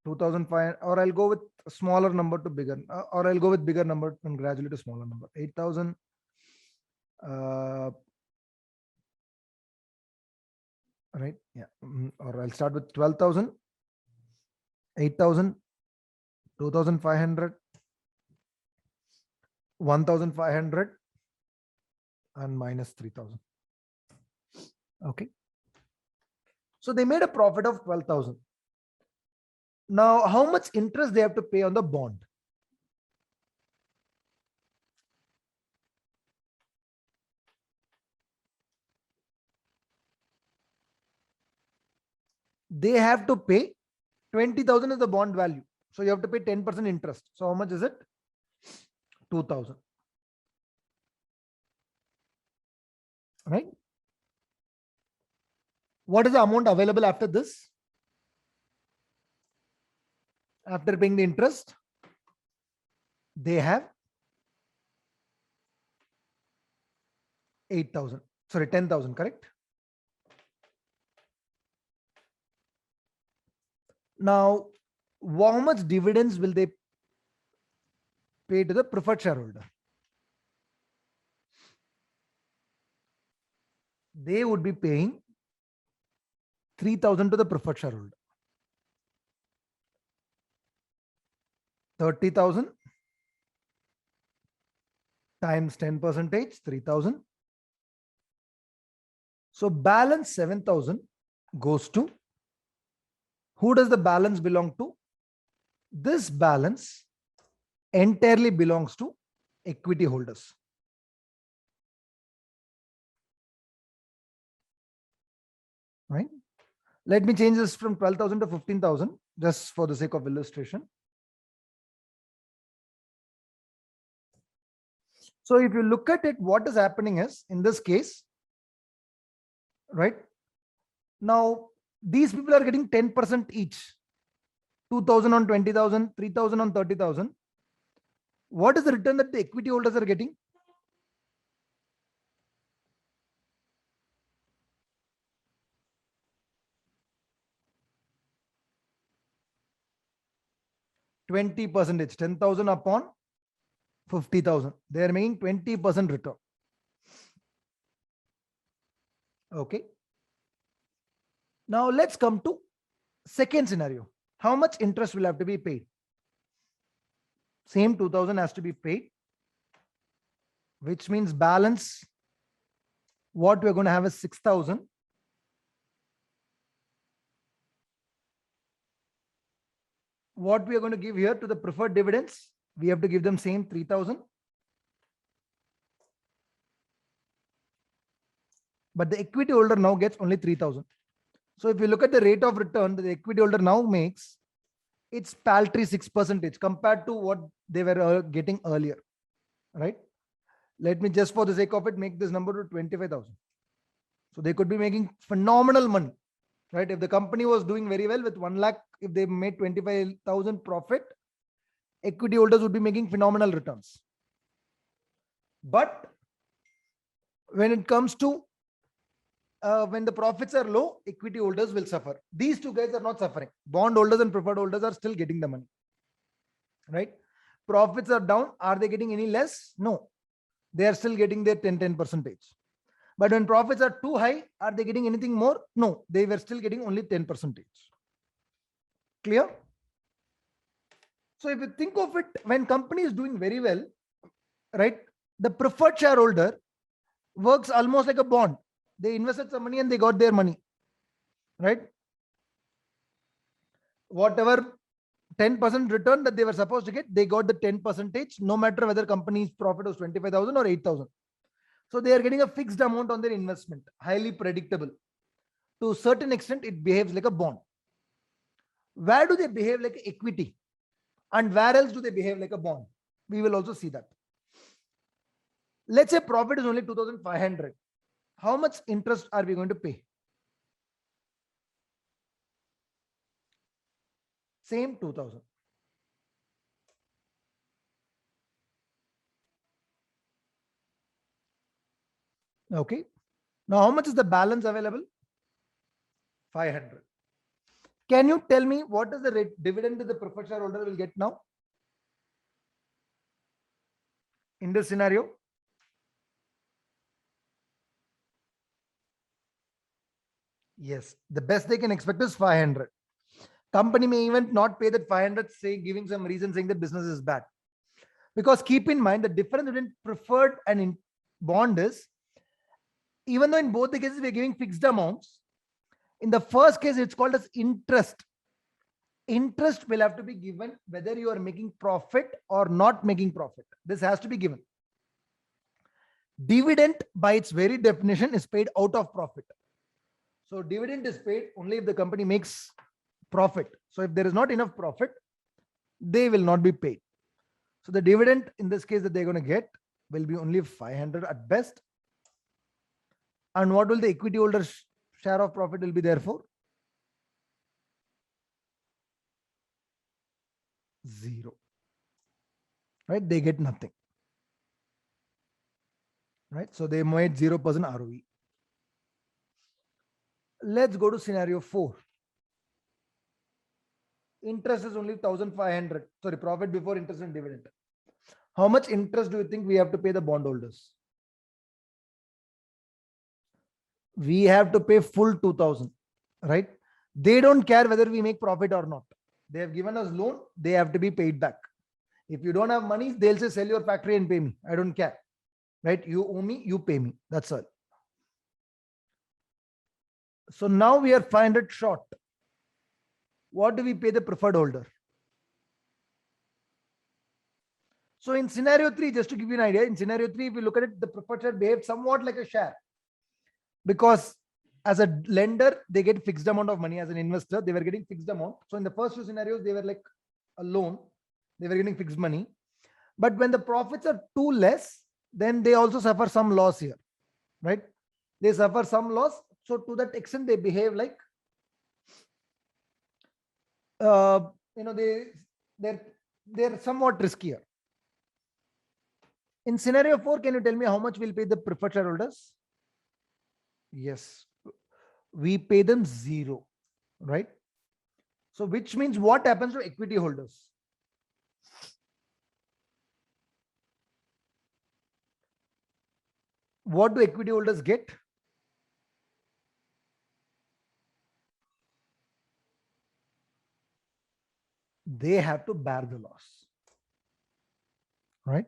2,500, or I'll go with a smaller number to bigger, or I'll go with bigger number and gradually to smaller number. 8,000. Right? Yeah. Or I'll start with 12,000, 8,000, 2,500, 1,500, and minus 3,000. Okay. So they made a profit of 12,000. Now, how much interest they have to pay on the bond? They have to pay 20,000 is the bond value. So you have to pay 10% interest. So how much is it? 2,000. Right? What is the amount available after this? After paying the interest, they have 8,000. Sorry, 10,000, correct? Now, how much dividends will they pay to the preferred shareholder? They would be paying 3,000 to the preferred shareholder. 30,000 times 10%, 3,000. So balance 7,000 goes to, who does the balance belong to? This balance entirely belongs to equity holders. Right? Let me change this from 12,000 to 15,000 just for the sake of illustration. So if you look at it, what is happening is, in this case, right? Now, these people are getting 10% each. 2,000 on 20,000, 3,000 on 30,000. What is the return that the equity holders are getting? %20, 10,000 upon 50,000. They are making 20% return. Okay. Now let's come to second scenario. How much interest will have to be paid? Same 2,000 has to be paid, which means balance, what we're going to have is 6,000. What we are going to give here to the preferred dividends, we have to give them same 3,000. But the equity holder now gets only 3,000. So if you look at the rate of return that the equity holder now makes, it's paltry 6% compared to what they were getting earlier. Right? Let me, just for the sake of it, make this number to 25,000. So they could be making phenomenal money. Right? If the company was doing very well with 1 lakh, if they made 25,000 profit, equity holders would be making phenomenal returns. But when it comes to when the profits are low, equity holders will suffer. These two guys are not suffering. Bond holders and preferred holders are still getting the money. Right? Profits are down. Are they getting any less? No. They are still getting their 10%. But when profits are too high, are they getting anything more? No. They were still getting only 10%. Clear? So if you think of it, when company is doing very well, right, the preferred shareholder works almost like a bond. They invested some money and they got their money, right? Whatever 10% return that they were supposed to get, they got the 10%, no matter whether company's profit was 25,000 or 8,000. So they are getting a fixed amount on their investment, highly predictable. To a certain extent, it behaves like a bond. Where do they behave like equity? And where else do they behave like a bond? We will also see that. Let's say profit is only 2,500. How much interest are we going to pay? Same 2,000. Okay. Now, how much is the balance available? 500. Can you tell me what is the dividend that the preferred shareholder will get now? In this scenario? Yes, the best they can expect is 500. Company may even not pay that 500, say giving some reason saying that business is bad. Because keep in mind the difference between preferred and in bond is, even though in both the cases we're giving fixed amounts, in the first case it's called as interest. Interest will have to be given whether you are making profit or not making profit. This has to be given. Dividend by its very definition is paid out of profit. So dividend is paid only if the company makes profit. So if there is not enough profit, they will not be paid. So the dividend in this case that they're going to get will be only 500 at best. And what will the equity holders share of profit will be therefore? 0. Right? They get nothing. Right? So they made 0% ROE. Let's go to scenario 4. Interest is only 1,500. Sorry, profit before interest and dividend. How much interest do you think we have to pay the bondholders? We have to pay full 2,000, right? They don't care whether we make profit or not. They have given us loan, they have to be paid back. If you don't have money, they'll say sell your factory and pay me. I don't care, right? You owe me, you pay me. That's all. So now we are 500 short. What do we pay the preferred holder? So in scenario 3, just to give you an idea, in scenario 3, if you look at it, the preferred share behaved somewhat like a share. Because as a lender, they get fixed amount of money. As an investor, they were getting fixed amount. So in the first 2 scenarios, they were like a loan. They were getting fixed money. But when the profits are too less, then they also suffer some loss here, right? They suffer some loss. So to that extent, they behave like, they're somewhat riskier. In scenario 4, can you tell me how much we'll pay the preferred shareholders? Yes, we pay them 0, right? So which means what happens to equity holders? What do equity holders get? They have to bear the loss, right?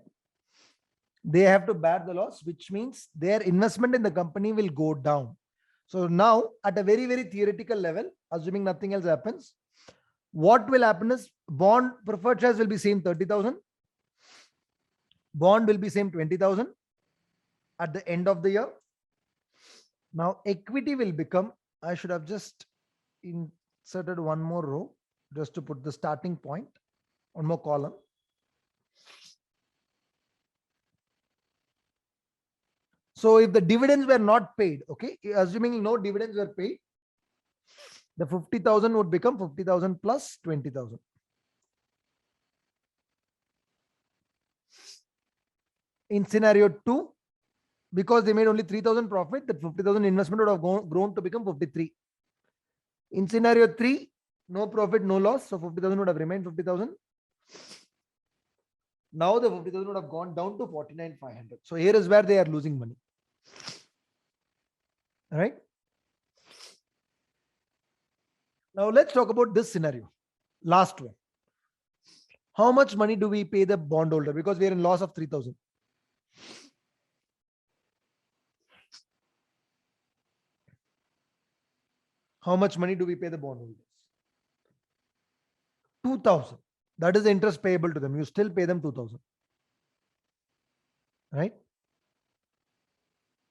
They have to bear the loss, which means their investment in the company will go down. So now at a very, very theoretical level, assuming nothing else happens, what will happen is bond preferred shares will be same 30,000. Bond will be same 20,000 at the end of the year. Now equity will become, I should have just inserted one more row just to put the starting point, one more column. So if the dividends were not paid, okay, assuming no dividends were paid, the 50,000 would become 50,000 plus 20,000. In scenario 2, because they made only 3,000 profit, that 50,000 investment would have grown to become 53. In scenario 3, no profit, no loss. So 50,000 would have remained 50,000. Now the 50,000 would have gone down to 49,500. So here is where they are losing money. All right. Now let's talk about this scenario. Last one. How much money do we pay the bondholder? Because we are in loss of 3,000. How much money do we pay the bondholders? 2,000. That is the interest payable to them. You still pay them 2,000. Right?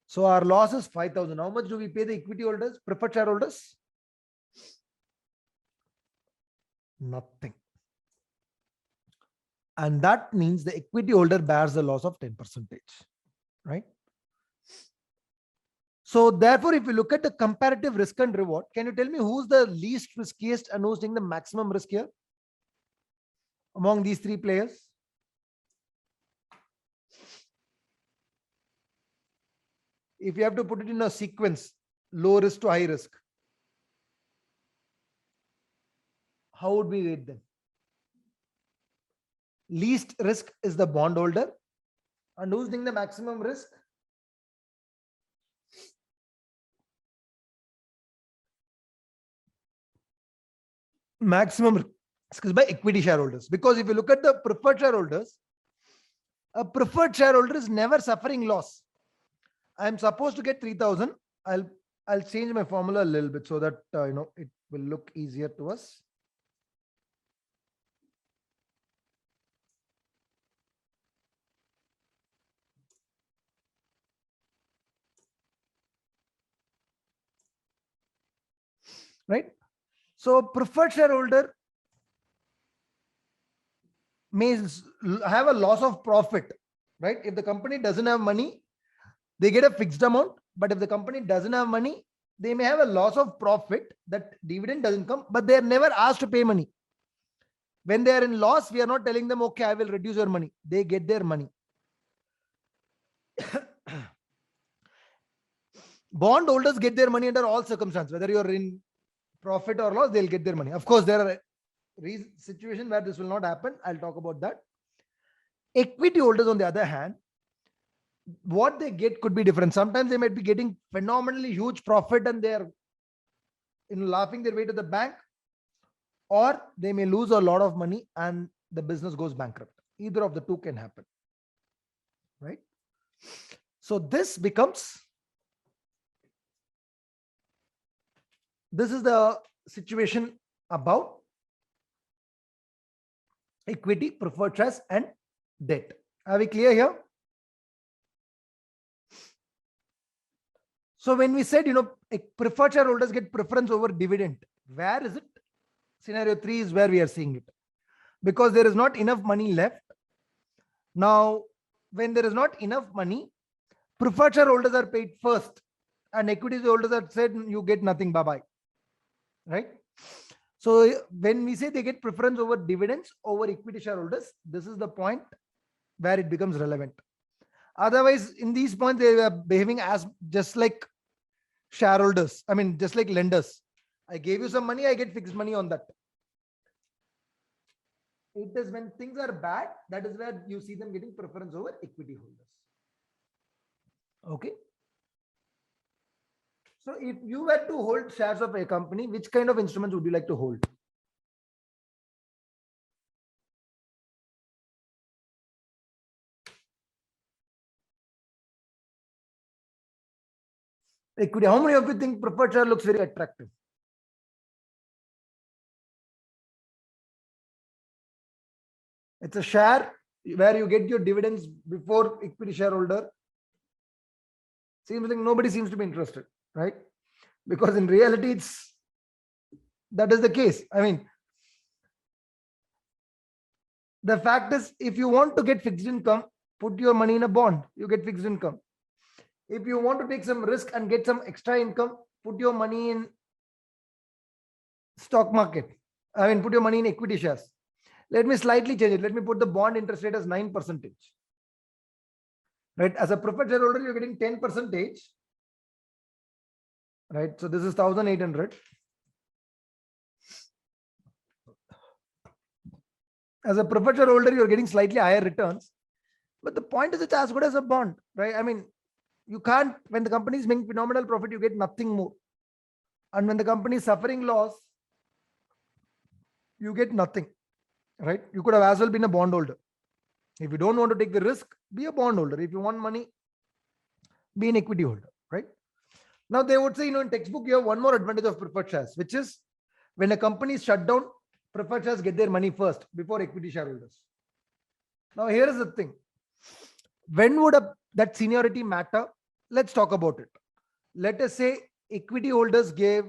So our loss is 5,000. How much do we pay the equity holders, preferred shareholders? Nothing. And that means the equity holder bears the loss of 10%. Right? So therefore, if you look at the comparative risk and reward, can you tell me who's the least riskiest and who's taking the maximum risk here among these 3 players? If you have to put it in a sequence, low risk to high risk. How would we rate them? Least risk is the bondholder. And who's taking the maximum risk? Maximum risk is by equity shareholders. Because if you look at the preferred shareholders, a preferred shareholder is never suffering loss. I'm supposed to get 3,000. I'll change my formula a little bit so that it will look easier to us. Right? So preferred shareholder may have a loss of profit, right? If the company doesn't have money, they get a fixed amount. But if the company doesn't have money, they may have a loss of profit, that dividend doesn't come, but they are never asked to pay money. When they are in loss, we are not telling them, okay, I will reduce your money. They get their money. Bondholders get their money under all circumstances, whether you're in profit or loss, they'll get their money. Of course, there are situations where this will not happen. I'll talk about that. Equity holders, on the other hand, what they get could be different. Sometimes they might be getting phenomenally huge profit and they're laughing their way to the bank, or they may lose a lot of money and the business goes bankrupt. Either of the two can happen, right? So this is the situation about equity, preferred shares, and debt. Are we clear here? So when we said, preferred shareholders get preference over dividend, where is it? Scenario 3 is where we are seeing it. Because there is not enough money left. Now, when there is not enough money, preferred shareholders are paid first and equity holders are said, you get nothing, bye-bye. Right? So when we say they get preference over dividends over equity shareholders, this is the point where it becomes relevant. Otherwise, in these points, they were behaving as just like shareholders. I mean, just like lenders. I gave you some money, I get fixed money on that. It is when things are bad, that is where you see them getting preference over equity holders. Okay. So if you were to hold shares of a company, which kind of instruments would you like to hold? Equity. How many of you think preferred share looks very attractive? It's a share where you get your dividends before equity shareholder. Seems like nobody seems to be interested, right? Because in reality, that is the case. I mean, the fact is, if you want to get fixed income, put your money in a bond, you get fixed income. If you want to take some risk and get some extra income, put your money in stock market. I mean, put your money in equity shares. Let me slightly change it. Let me put the bond interest rate as 9%. Right? As a preferred shareholder, you're getting 10%. Right? So this is 1,800. As a preferred shareholder, you're getting slightly higher returns. But the point is, it's as good as a bond, right? I mean, you can't, when the company is making phenomenal profit, you get nothing more. And when the company is suffering loss, you get nothing, right? You could have as well been a bondholder. If you don't want to take the risk, be a bondholder. If you want money, be an equity holder, right? Now they would say, in textbook, you have one more advantage of preferred shares, which is when a company is shut down, preferred shares get their money first before equity shareholders. Now here is the thing. When would that seniority matter? Let's talk about it. Let us say equity holders gave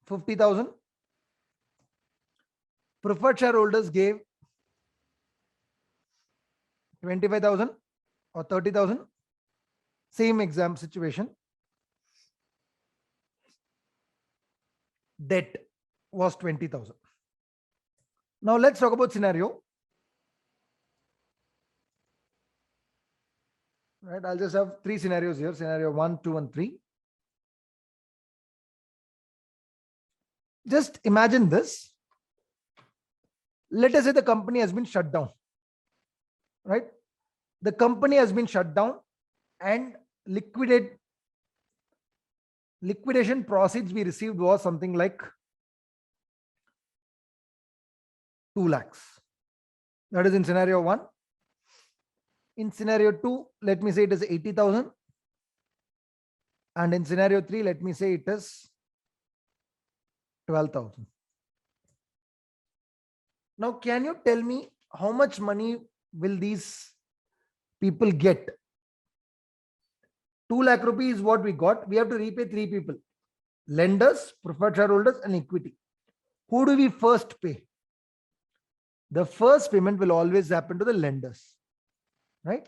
50,000. Preferred shareholders gave 25,000 or 30,000. Same exam situation. Debt was 20,000. Now let's talk about scenario. Right, I'll just have 3 scenarios here. Scenario 1, 2, and 3. Just imagine this. Let us say the company has been shut down, right? The company has been shut down and liquidation proceeds we received was something like 2 lakhs. That is in scenario 1. In scenario 2, let me say it is 80,000. And in scenario 3, let me say it is 12,000. Now, can you tell me how much money will these people get? 2 lakh rupees is what we got. We have to repay 3 people: lenders, preferred shareholders, and equity. Who do we first pay? The first payment will always happen to the lenders, right?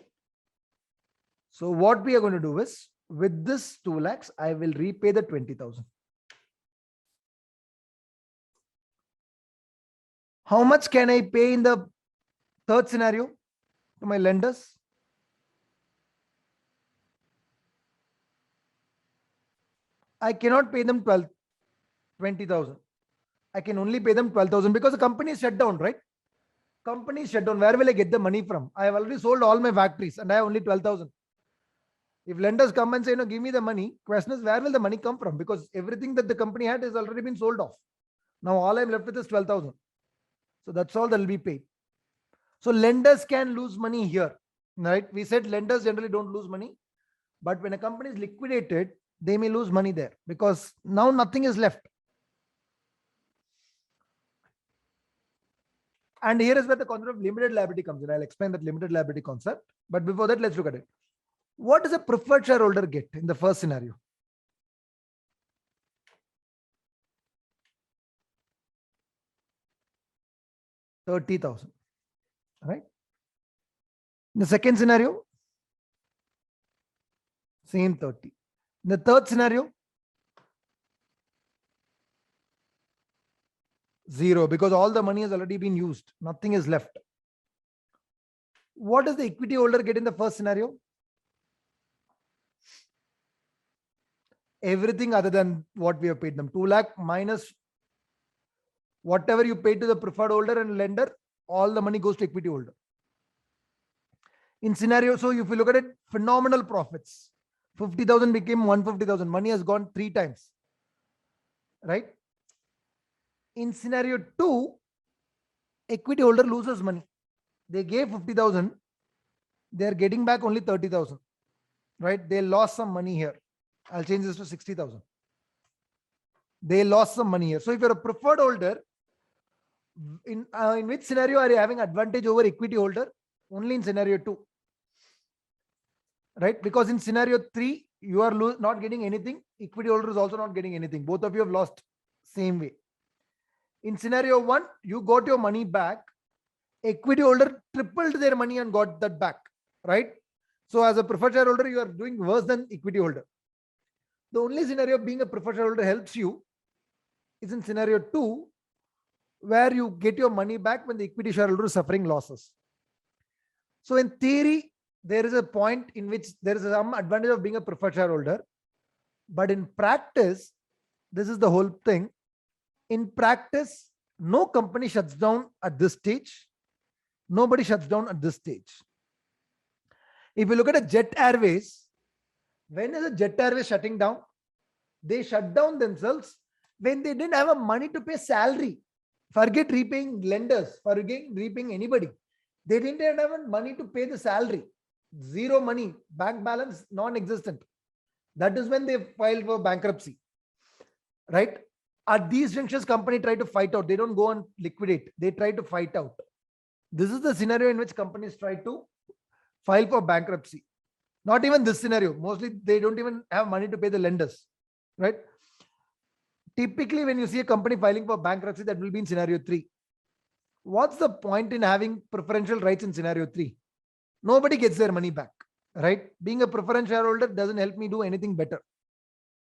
So what we are going to do is, with this 2 lakhs, I will repay the 20,000. How much can I pay in the third scenario to my lenders? I cannot pay them 20,000. I can only pay them 12,000 because the company is shut down, right? Company is shut down. Where will I get the money from? I have already sold all my factories and I have only 12,000. If lenders come and say, no, give me the money, question is, where will the money come from? Because everything that the company had has already been sold off. Now all I'm left with is 12,000. So that's all that will be paid. So lenders can lose money here, right? We said lenders generally don't lose money, but when a company is liquidated, they may lose money there because now nothing is left. And here is where the concept of limited liability comes in. I'll explain that limited liability concept. But before that, let's look at it. What does a preferred shareholder get in the first scenario? $30,000, right? In the second scenario, same 30. In the third scenario, 0, because all the money has already been used. Nothing is left. What does the equity holder get in the first scenario? Everything other than what we have paid them. 2 lakh minus whatever you pay to the preferred holder and lender, all the money goes to equity holder. In scenario, so if you look at it, phenomenal profits. 50,000 became 150,000. Money has gone 3 times, right? In scenario 2, equity holder loses money. They gave 50,000. They are getting back only 30,000, right? They lost some money here. I'll change this to 60,000. They lost some money here. So if you're a preferred holder, in which scenario are you having advantage over equity holder? Only in scenario 2, right? Because in scenario 3, you are not getting anything. Equity holder is also not getting anything. Both of you have lost same way. In scenario 1, you got your money back. Equity holder tripled their money and got that back, right? So as a preferred shareholder, you are doing worse than equity holder. The only scenario being a preferred shareholder helps you is in scenario 2, where you get your money back when the equity shareholder is suffering losses. So in theory, there is a point in which there is some advantage of being a preferred shareholder. But in practice, this is the whole thing. In practice, no company shuts down at this stage. Nobody shuts down at this stage. If you look at a Jet Airways, when is a Jet Airways shutting down? They shut down themselves when they didn't have a money to pay salary. Forget repaying lenders, forget repaying anybody. They didn't have money to pay the salary. 0 money, bank balance non-existent. That is when they filed for bankruptcy, right? At these junctures, company try to fight out. They don't go and liquidate. They try to fight out. This is the scenario in which companies try to file for bankruptcy. Not even this scenario. Mostly they don't even have money to pay the lenders, right? Typically, when you see a company filing for bankruptcy, that will be in scenario 3. What's the point in having preferential rights in scenario 3? Nobody gets their money back, right? Being a preferential shareholder doesn't help me do anything better.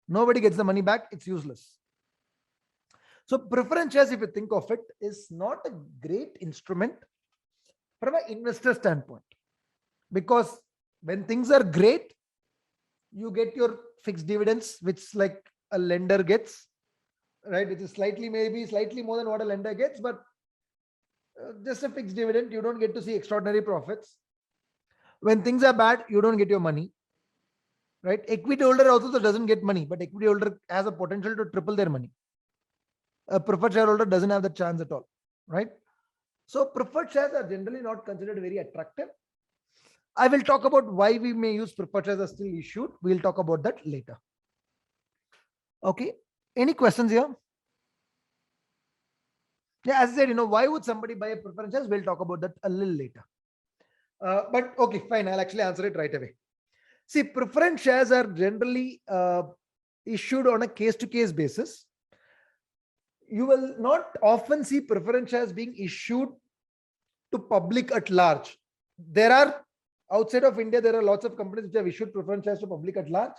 Nobody gets the money back. It's useless. So preference shares, if you think of it, is not a great instrument from an investor standpoint, because when things are great, you get your fixed dividends, which like a lender gets, right? Which is maybe slightly more than what a lender gets, but Just a fixed dividend. You don't get to see extraordinary profits. When things are bad, you don't get your money. Right? Equity holder also doesn't get money, but equity holder has a potential to triple their money. A preferred shareholder doesn't have the chance at all. Right? So preferred shares are generally not considered very attractive. I will talk about why we may use preferred shares as still issued. We'll talk about that later. Okay. Any questions here? Yeah, as I said, why would somebody buy a preferred shares? We'll talk about that a little later. But okay, fine. I'll actually answer it right away. See, preference shares are generally issued on a case-to-case basis. You will not often see preference shares being issued to public at large. There are, outside of India, there are lots of companies which have issued preference shares to public at large,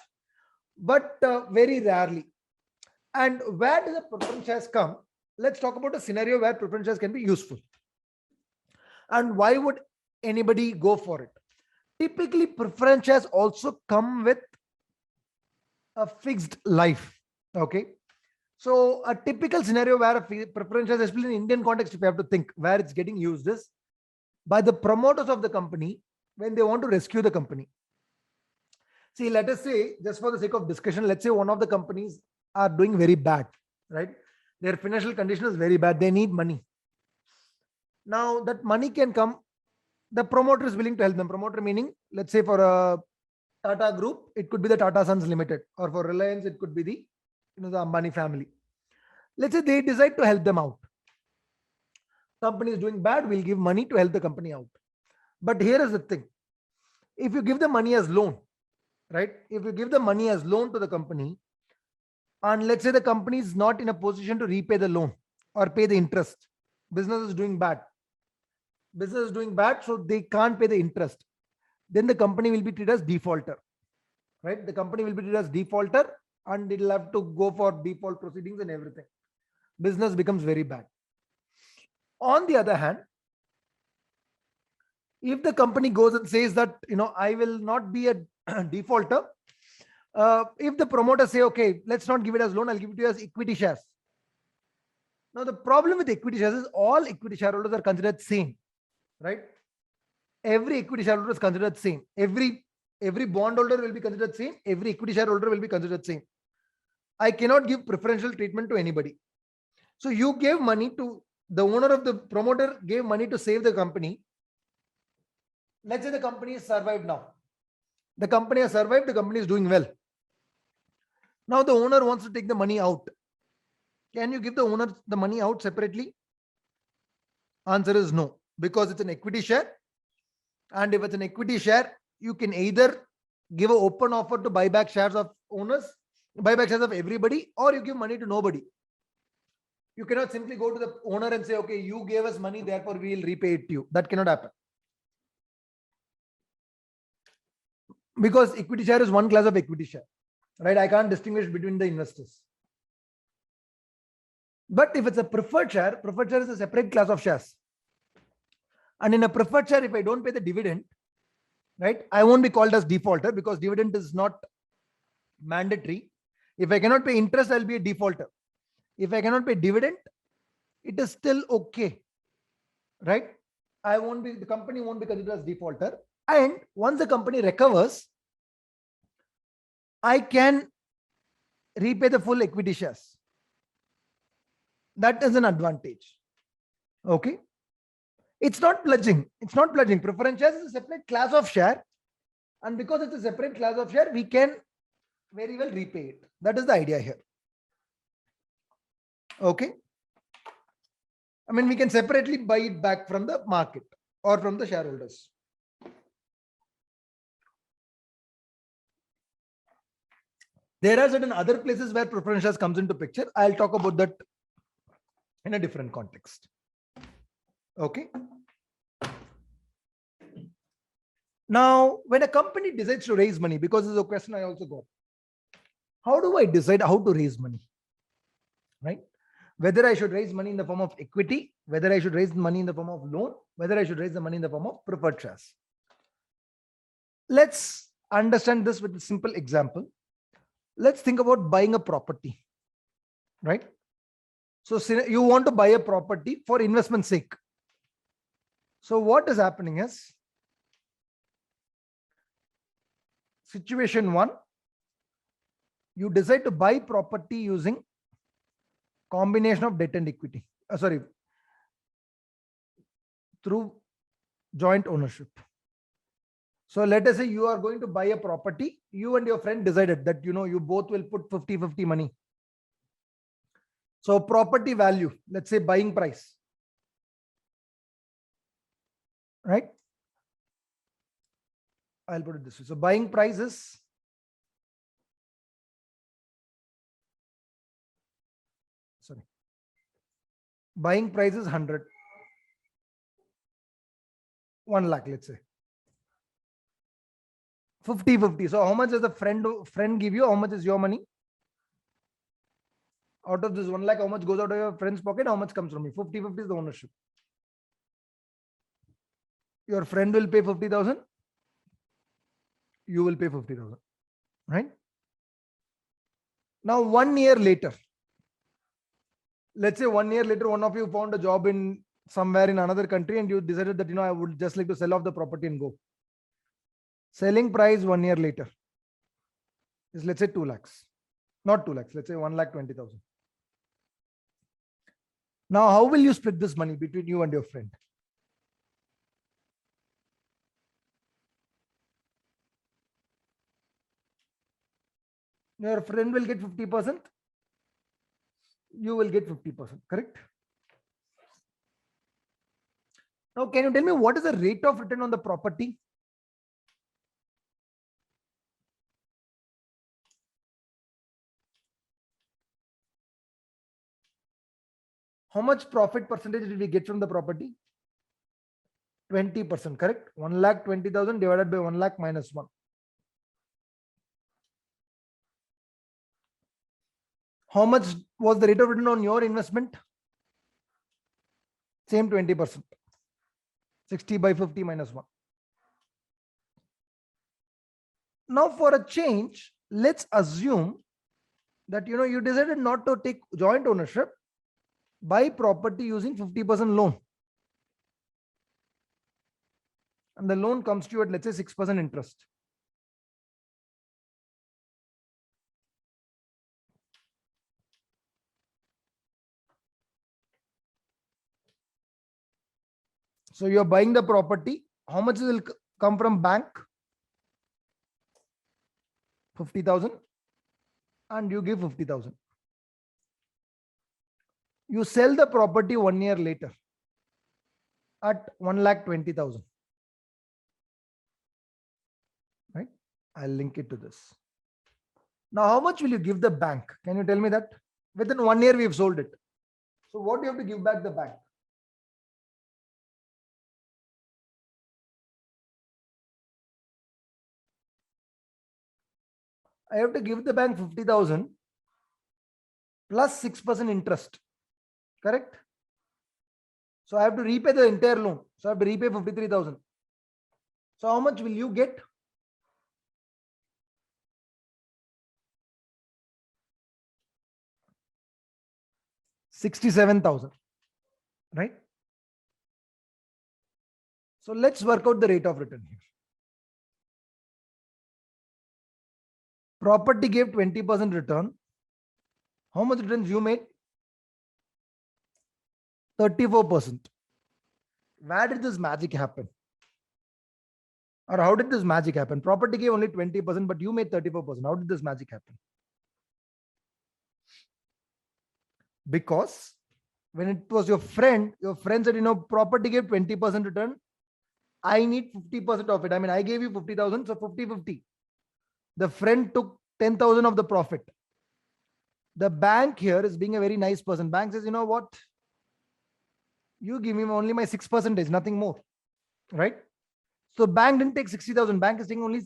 but very rarely. And where does the preference shares come? Let's talk about a scenario where preference shares can be useful. And why would anybody go for it? Typically, preference shares also come with a fixed life. Okay. So a typical scenario where a preference shares, especially in Indian context, if you have to think where it's getting used, is by the promoters of the company when they want to rescue the company. See, let us say, just for the sake of discussion, let's say one of the companies are doing very bad, right? Their financial condition is very bad. They need money. Now that money can come, the promoter is willing to help them. Promoter meaning, let's say for a Tata group, it could be the Tata Sons Limited, or for Reliance, it could be the Ambani family. Let's say they decide to help them out. Company is doing bad, we'll give money to help the company out. But here is the thing. If you give the money as loan, right? If you give the money as loan to the company, and let's say the company is not in a position to repay the loan or pay the interest, business is doing bad. Business is doing bad, so they can't pay the interest. Then the company will be treated as defaulter, right? The company will be treated as defaulter, and it'll have to go for default proceedings and everything. Business becomes very bad. On the other hand, if the company goes and says that, I will not be a defaulter, if the promoter say, okay, let's not give it as loan, I'll give it to you as equity shares. Now, the problem with equity shares is all equity shareholders are considered same, right? Every equity shareholder is considered same. Every bondholder will be considered same. Every equity shareholder will be considered same. I cannot give preferential treatment to anybody. So you gave money to the owner of the promoter, gave money to save the company. Let's say the company is survived now. The company has survived, the company is doing well. Now the owner wants to take the money out. Can you give the owner the money out separately? Answer is no, because it's an equity share. And if it's an equity share, you can either give an open offer to buy back shares of owners, buy back shares of everybody, or you give money to nobody. You cannot simply go to the owner and say, okay, you gave us money, therefore we will repay it to you. That cannot happen. Because equity share is one class of equity share, right? I can't distinguish between the investors. But if it's a preferred share is a separate class of shares. And in a preferred share, if I don't pay the dividend, right, I won't be called as defaulter because dividend is not mandatory. If I cannot pay interest, I'll be a defaulter. If I cannot pay dividend, it is still okay, right? The company won't be considered as defaulter. And once the company recovers, I can repay the full equity shares. That is an advantage. Okay. It's not pledging. It's not pledging. Preference shares is a separate class of share. And because it's a separate class of share, we can very well repay it. That is the idea here. Okay. I mean, we can separately buy it back from the market or from the shareholders. There are certain other places where preference shares comes into picture. I'll talk about that in a different context. Okay. Now, when a company decides to raise money, because this is a question I also got, how do I decide how to raise money? Right? Whether I should raise money in the form of equity, whether I should raise money in the form of loan, whether I should raise the money in the form of preferred shares. Let's understand this with a simple example. Let's think about buying a property, right? So you want to buy a property for investment sake. So what is happening is, situation one, you decide to buy property using combination of debt and equity. Sorry, through joint ownership. So let us say you are going to buy a property. You and your friend decided that, you both will put 50-50 money. So property value, let's say buying price, right? I'll put it this way. So buying price is, buying price is 100, 1 lakh, let's say 50-50. So how much does the friend give you? How much is your money? Out of this 1 lakh, how much goes out of your friend's pocket? How much comes from me? 50-50 is the ownership. Your friend will pay 50,000. You will pay 50,000, right? Now, 1 year later, let's say 1 year later, one of you found a job in somewhere in another country and you decided that, I would just like to sell off the property and go. Selling price 1 year later is, let's say 2 lakhs, not 2 lakhs, let's say 1,20,000. Now, how will you split this money between you and your friend? Your friend will get 50%. You will get 50%, correct? Now, can you tell me what is the rate of return on the property? How much profit percentage did we get from the property? 20%, correct? 1,20,000 divided by 1 lakh minus 1. How much was the rate of return on your investment? Same 20%. 60 by 50 minus 1. Now, for a change, let's assume that you decided not to take joint ownership, buy property using 50% loan. And the loan comes to you at, let's say, 6% interest. So you're buying the property. How much will come from bank? 50,000. And you give 50,000. You sell the property 1 year later at 1,20,000. Right? I'll link it to this. Now, how much will you give the bank? Can you tell me that? Within 1 year, we've sold it. So what do you have to give back the bank? I have to give the bank 50,000 plus 6% interest. Correct? So I have to repay the entire loan. So I have to repay 53,000. So how much will you get? $67,000. Right? So let's work out the rate of return here. Property gave 20% return. How much returns you made? 34%. Where did this magic happen? Or how did this magic happen? Property gave only 20%, but you made 34%. How did this magic happen? Because when it was your friend said, property gave 20% return. I need 50% of it. I mean, I gave you 50,000, so 50-50. The friend took 10,000 of the profit. The bank here is being a very nice person. Bank says, you know what? You give me only my 6%, nothing more. Right? So bank didn't take 60,000. Bank is taking only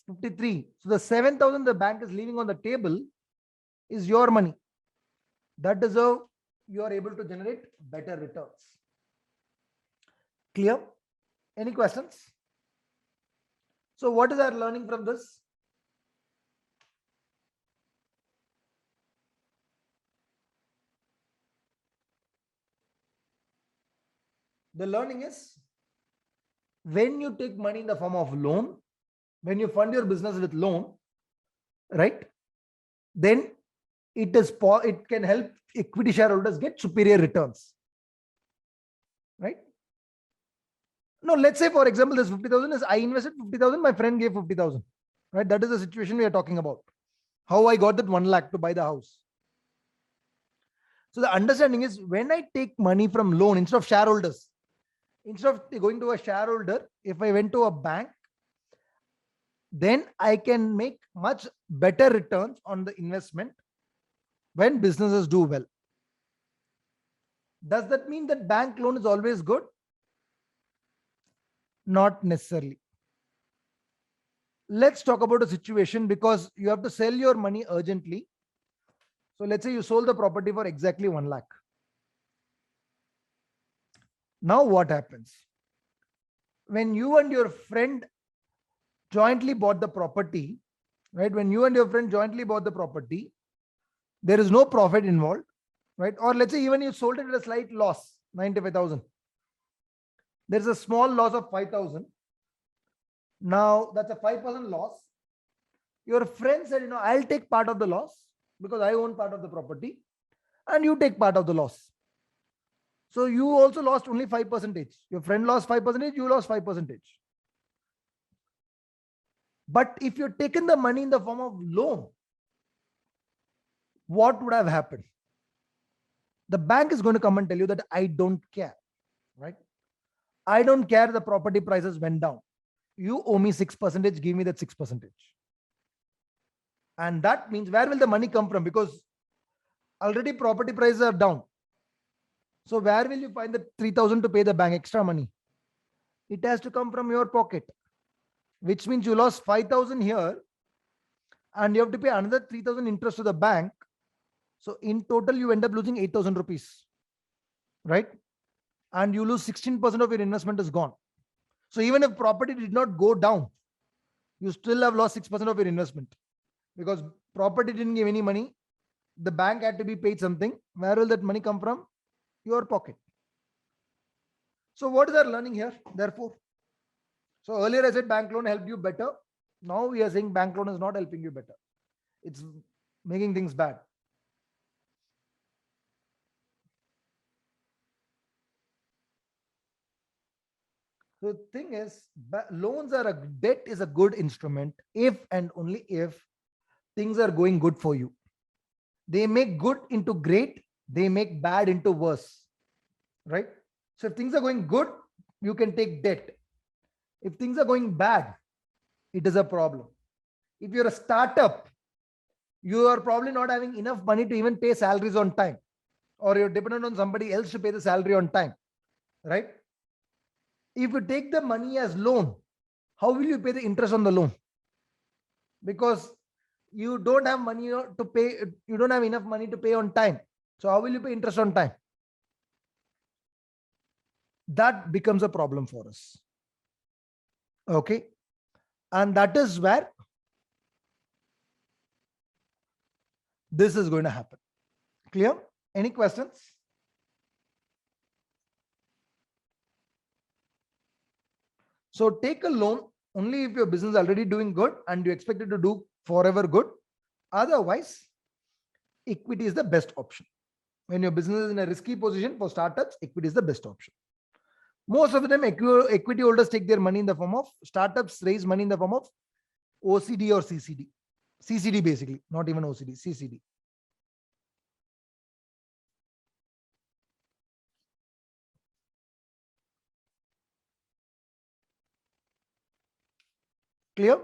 53. So the 7,000 the bank is leaving on the table is your money. That is how you are able to generate better returns. Clear? Any questions? So what is our learning from this? The learning is When you take money in the form of loan, when you fund your business with loan, right, then it can help equity shareholders get superior returns, right? No, let's say for example, this 50,000 is I invested 50,000, my friend gave 50,000, right? That is the situation we are talking about. How I got that 1 lakh to buy the house. So the understanding is, when I take money from loan instead of shareholders, instead of going to a shareholder, if I went to a bank, then I can make much better returns on the investment when businesses do well. Does that mean that bank loan is always good? Not necessarily. Let's talk about a situation, because you have to sell your money urgently. So let's say you sold the property for exactly 1 lakh. Now what happens? When you and your friend jointly bought the property, right? When you and your friend jointly bought the property, there is no profit involved, right? Or let's say even you sold it at a slight loss, 95,000. There's a small loss of 5,000. Now that's a 5% loss. Your friend said, I'll take part of the loss because I own part of the property, and you take part of the loss. So you also lost only 5%. Your friend lost 5%, you lost 5%. But if you're taken the money in the form of loan, what would have happened? The bank is going to come and tell you that I don't care, right? I don't care the property prices went down. You owe me 6%, give me that 6%. And that means, where will the money come from? Because already property prices are down. So where will you find the 3,000 to pay the bank extra money? It has to come from your pocket, which means you lost 5,000 here and you have to pay another 3,000 interest to the bank. So in total, you end up losing 8,000 rupees, right? And you lose 16% of your investment is gone. So even if property did not go down, you still have lost 6% of your investment, because property didn't give any money. The bank had to be paid something. Where will that money come from? Your pocket. So what is our learning here, therefore? So earlier I said bank loan helped you better. Now we are saying bank loan is not helping you better. It's making things bad. So the thing is, debt is a good instrument if and only if things are going good for you. They make good into great, they make bad into worse, right? So if things are going good, you can take debt. If things are going bad, it is a problem. If you're a startup, you are probably not having enough money to even pay salaries on time, or you're dependent on somebody else to pay the salary on time, right? If you take the money as loan, how will you pay the interest on the loan? Because you don't have money to pay, you don't have enough money to pay on time. So how will you pay interest on time? That becomes a problem for us. Okay. And that is where this is going to happen. Clear? Any questions? So take a loan only if your business is already doing good and you expect it to do forever good. Otherwise, equity is the best option. When your business is in a risky position for startups, equity is the best option. Most of the time, equity holders take their money in the form of, startups raise money in the form of OCD or CCD. CCD basically, not even OCD, CCD. Clear?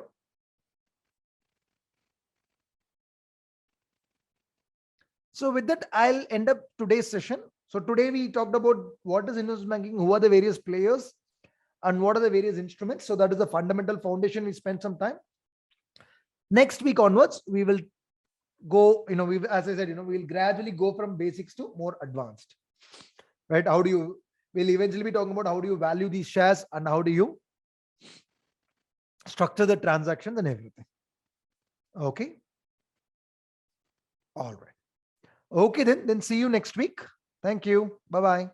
So with that, I'll end up today's session. So today we talked about what is investment banking, who are the various players, and what are the various instruments. So that is the fundamental foundation. We spent some time. Next week onwards, we will go, as I said, we'll gradually go from basics to more advanced, right? We'll eventually be talking about how do you value these shares and how do you structure the transactions and everything. Okay. All right. Okay, then see you next week. Thank you. Bye-bye.